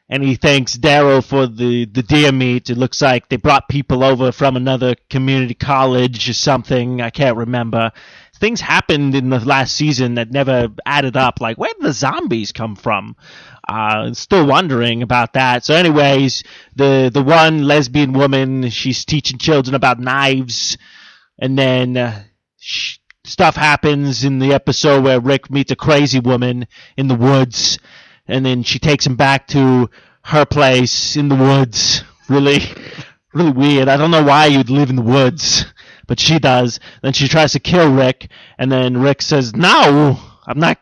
and he thanks Darrow for the deer meat. It looks like they brought people over from another community college or something. I can't remember. Things happened in the last season that never added up. Like, where did the zombies come from? Still wondering about that. So anyways, the one lesbian woman, she's teaching children about knives. And then stuff happens in the episode where Rick meets a crazy woman in the woods. And then she takes him back to her place in the woods. Really, really weird. I don't know why you'd live in the woods. But she does. Then she tries to kill Rick, and then Rick says, "No, I'm not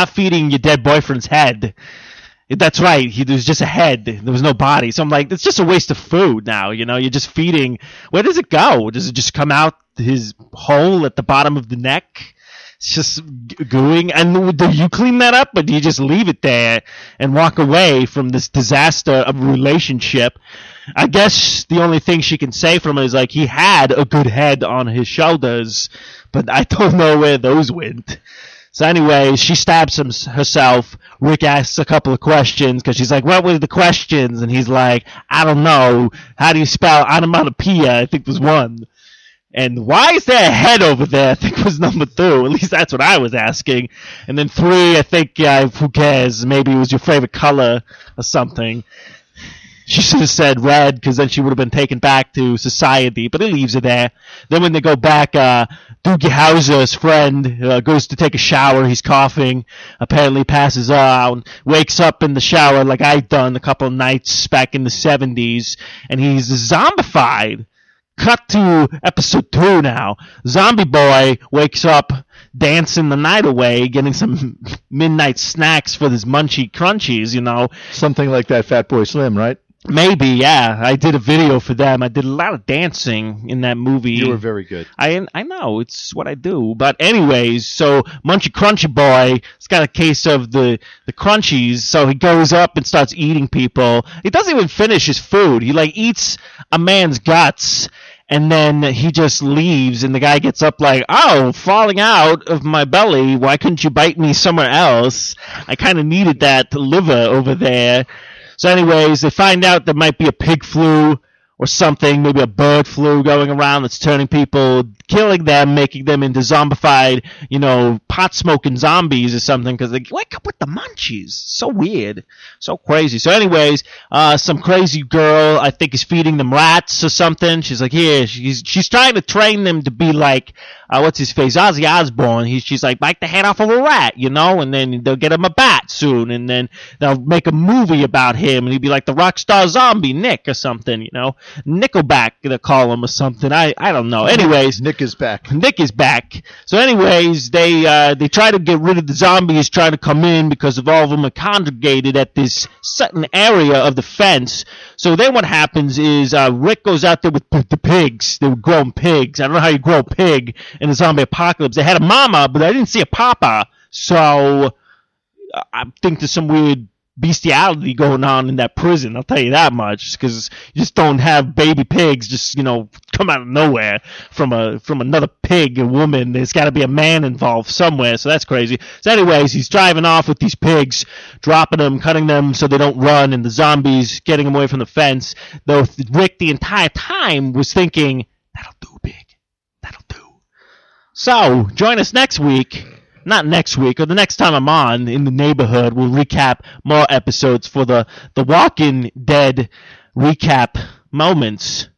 feeding your dead boyfriend's head." That's right. There was just a head. There was no body. So I'm like, it's just a waste of food now. You're just feeding. Where does it go? Does it just come out his hole at the bottom of the neck. It's just gooing. And do you clean that up, or do you just leave it there and walk away from this disaster of a relationship? I guess the only thing she can say from it is like he had a good head on his shoulders, but I don't know where those went. So anyway, she stabs herself. Rick asks a couple of questions because she's like, what were the questions? And he's like, I don't know. How do you spell onomatopoeia? I think was one. And why is there a head over there? I think was number 2. At least that's what I was asking. And then 3, I think, who cares? Maybe it was your favorite color or something. She should have said red, because then she would have been taken back to society, but it leaves her there. Then when they go back, Doogie Howser's friend goes to take a shower. He's coughing, apparently passes out, wakes up in the shower like I'd done a couple of nights back in the 70s, and he's zombified. Cut to episode 2 now. Zombie boy wakes up dancing the night away, getting some midnight snacks for his munchy crunchies, you know. Something like that Fat Boy Slim, right? Maybe, yeah. I did a video for them. I did a lot of dancing in that movie. You were very good. I know. It's what I do. But anyways, so Munchy Crunchy Boy has got a case of the crunchies, so he goes up and starts eating people. He doesn't even finish his food. He, like, eats a man's guts, and then he just leaves, and the guy gets up like, oh, falling out of my belly. Why couldn't you bite me somewhere else? I kind of needed that liver over there. So anyways, they find out there might be a pig flu or something, maybe a bird flu going around that's turning people, killing them, making them into zombified, pot-smoking zombies or something, because they wake up with the munchies. So weird. So crazy. So anyways, some crazy girl, I think, is feeding them rats or something. She's like, here, she's trying to train them to be like, what's his face, Ozzy Osbourne. She's like, bite the head off of a rat, and then they'll get him a bat soon, and then they'll make a movie about him, and he'd be like the rock star zombie Nick or something, Nickelback, they call him or something. I don't know. Anyways, Nick is back. So anyways, they try to get rid of the zombies trying to come in because of all of them are congregated at this certain area of the fence. So then what happens is Rick goes out there with the pigs. They were growing pigs. I don't know how you grow a pig in a zombie apocalypse. They had a mama, but I didn't see a papa. So I think there's some weird bestiality going on in that prison, I'll tell you that much, because you just don't have baby pigs just come out of nowhere from another pig, a woman. There's got to be a man involved somewhere, so that's crazy. So anyways, he's driving off with these pigs, dropping them, cutting them so they don't run, and the zombies getting them away from the fence, though Rick the entire time was thinking, that'll do, pig, that'll do. So join us next week. Not next week, or the next time I'm on in the neighborhood, we'll recap more episodes for the Walking Dead recap moments.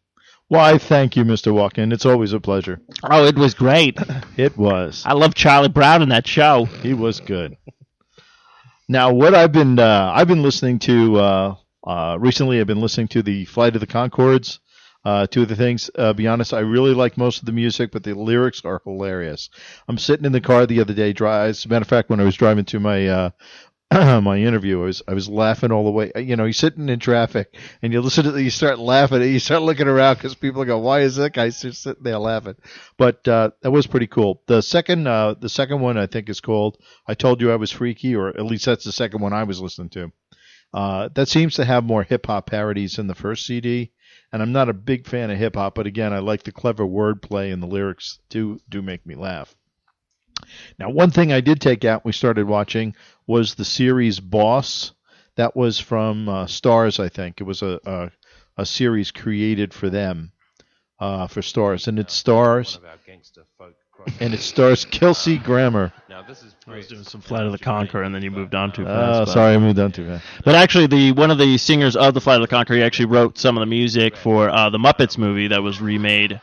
Why, thank you, Mr. Walken. It's always a pleasure. Oh, it was great. It was. I love Charlie Brown in that show. He was good. Now, what I've been listening to recently, I've been listening to the Flight of the Conchords. Two of the things, be honest, I really like most of the music, but the lyrics are hilarious. I'm sitting in the car the other day, as a matter of fact, when I was driving to my my interview, I was laughing all the way. You're sitting in traffic, and you start laughing, and you start looking around because people go, "Why is that guy just sitting there laughing?" But that was pretty cool. The second one I think is called "I Told You I Was Freaky," or at least that's the second one I was listening to. That seems to have more hip hop parodies than the first CD. And I'm not a big fan of hip-hop, but again, I like the clever wordplay, and the lyrics do make me laugh. Now, one thing I did take out we started watching was the series Boss. That was from Starz, I think. It was a series created for them, for Starz. And it stars Kelsey Grammer. Now, this is I was doing some Flight of the Conchords, and then you moved on too fast. Sorry, I moved on too fast. But actually, one of the singers of the Flight of the Conchords, he actually wrote some of the music for the Muppets movie that was remade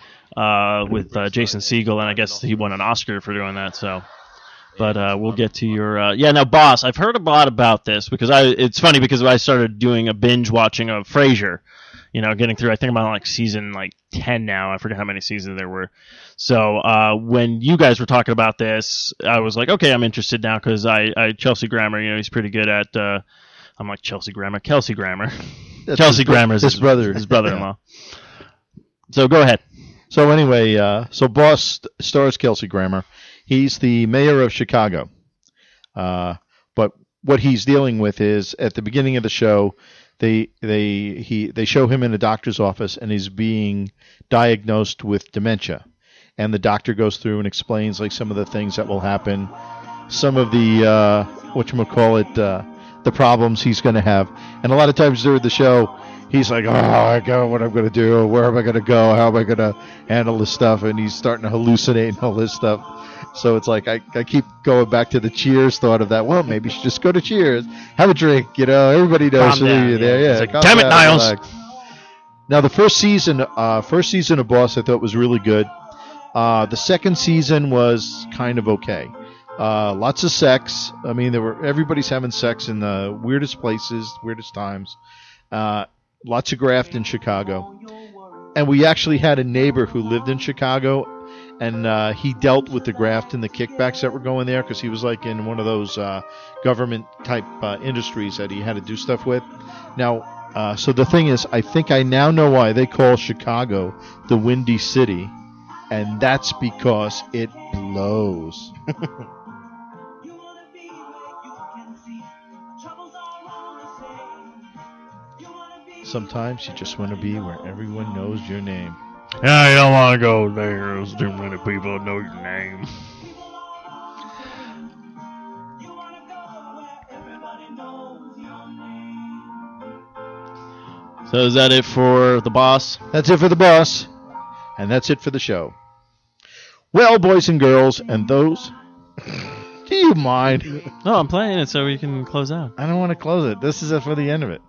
with Jason Segel, and I guess he won an Oscar for doing that. So, but we'll get to your now, Boss. I've heard a lot about this because it's funny because I started doing a binge watching of Frasier. Getting through, I think I'm on season 10 now. I forget how many seasons there were. So when you guys were talking about this, I was like, okay, I'm interested now because Chelsea Grammer, he's pretty good at, I'm like Kelsey Grammer. Chelsea Grammer is his brother-in-law. So go ahead. So anyway, so Boss stars Kelsey Grammer. He's the mayor of Chicago. But what he's dealing with is at the beginning of the show, they show him in a doctor's office and he's being diagnosed with dementia. And the doctor goes through and explains like some of the things that will happen, some of the the problems he's going to have. And a lot of times during the show, he's like, oh, I go, what I'm going to do, where am I going to go, how am I going to handle this stuff? And he's starting to hallucinate and all this stuff. So it's like I keep going back to the Cheers thought of that. Well, maybe you should just go to Cheers, have a drink. You know, everybody knows you there. Yeah, like, damn it, Niles. Relax. Now the first season of Boss I thought was really good. The second season was kind of okay. Lots of sex. I mean, everybody's having sex in the weirdest places, weirdest times. Lots of graft in Chicago. And we actually had a neighbor who lived in Chicago, and he dealt with the graft and the kickbacks that were going there because he was like in one of those government type industries that he had to do stuff with. Now, so the thing is, I think I now know why they call Chicago the Windy City, and that's because it blows. Sometimes you just want to be where everyone knows your name. Yeah, you don't want to go there. There's too many people know your name. So is that it for the boss? That's it for the boss. And that's it for the show. Well, boys and girls, and those... Do you mind? No, I'm playing it so we can close out. I don't want to close it. This is it for the end of it.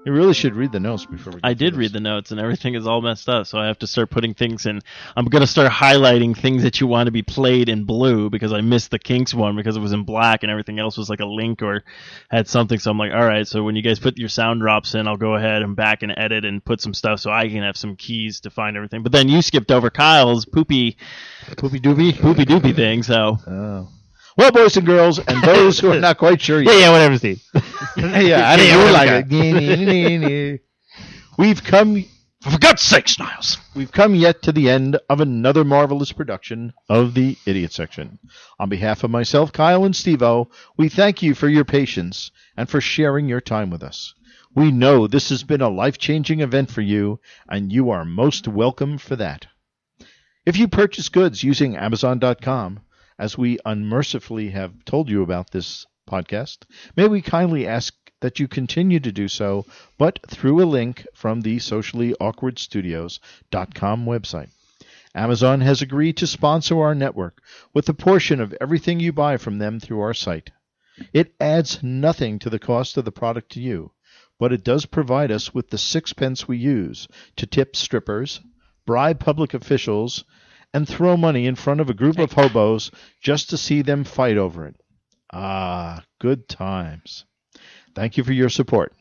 You really should read the notes before we get I did read the notes, and everything is all messed up, so I have to start putting things in. I'm going to start highlighting things that you want to be played in blue because I missed the Kinks one because it was in black and everything else was like a link or had something. So I'm like, all right, so when you guys put your sound drops in, I'll go ahead and back and edit and put some stuff so I can have some keys to find everything. But then you skipped over Kyle's poopy doopy thing, so... Oh. Well, boys and girls, and those who are not quite sure yet. Yeah, whatever, Steve. Yeah, I didn't like it. We've come... For God's sakes, Niles. We've come yet to the end of another marvelous production of the Idiot Section. On behalf of myself, Kyle, and Steve-O, we thank you for your patience and for sharing your time with us. We know this has been a life-changing event for you, and you are most welcome for that. If you purchase goods using Amazon.com, as we unmercifully have told you about this podcast, may we kindly ask that you continue to do so, but through a link from the sociallyawkwardstudios.com website. Amazon has agreed to sponsor our network with a portion of everything you buy from them through our site. It adds nothing to the cost of the product to you, but it does provide us with the 6 pence we use to tip strippers, bribe public officials, and throw money in front of a group of hobos just to see them fight over it. Ah, good times. Thank you for your support.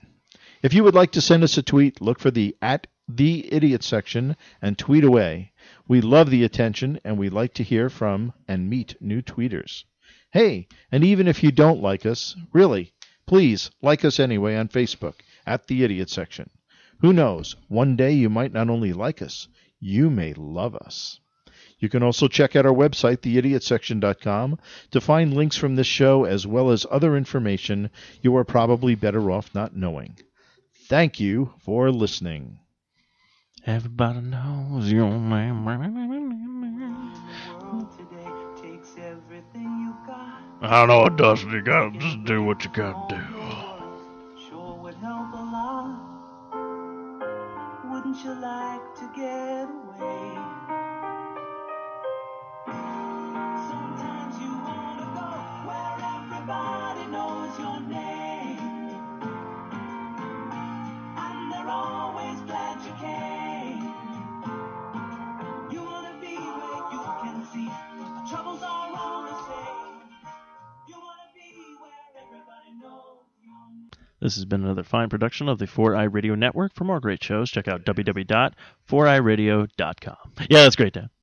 If you would like to send us a tweet, look for the @TheIdiot section and tweet away. We love the attention, and we like to hear from and meet new tweeters. Hey, and even if you don't like us, really, please like us anyway on Facebook @TheIdiot section. Who knows, one day you might not only like us, you may love us. You can also check out our website, theidiotsection.com, to find links from this show as well as other information you are probably better off not knowing. Thank you for listening. Everybody knows your name. I know it doesn't. You gotta just do what you gotta do. Sure would help a lot. Wouldn't you like to get away? Sometimes you wanna go where everybody knows your name, and they're always glad you came. You wanna be where you can see our troubles are all the same. You wanna be where everybody knows your name. This has been another fine production of the 4i Radio Network. For more great shows, check out www.4iradio.com. Yeah, that's great, Dan.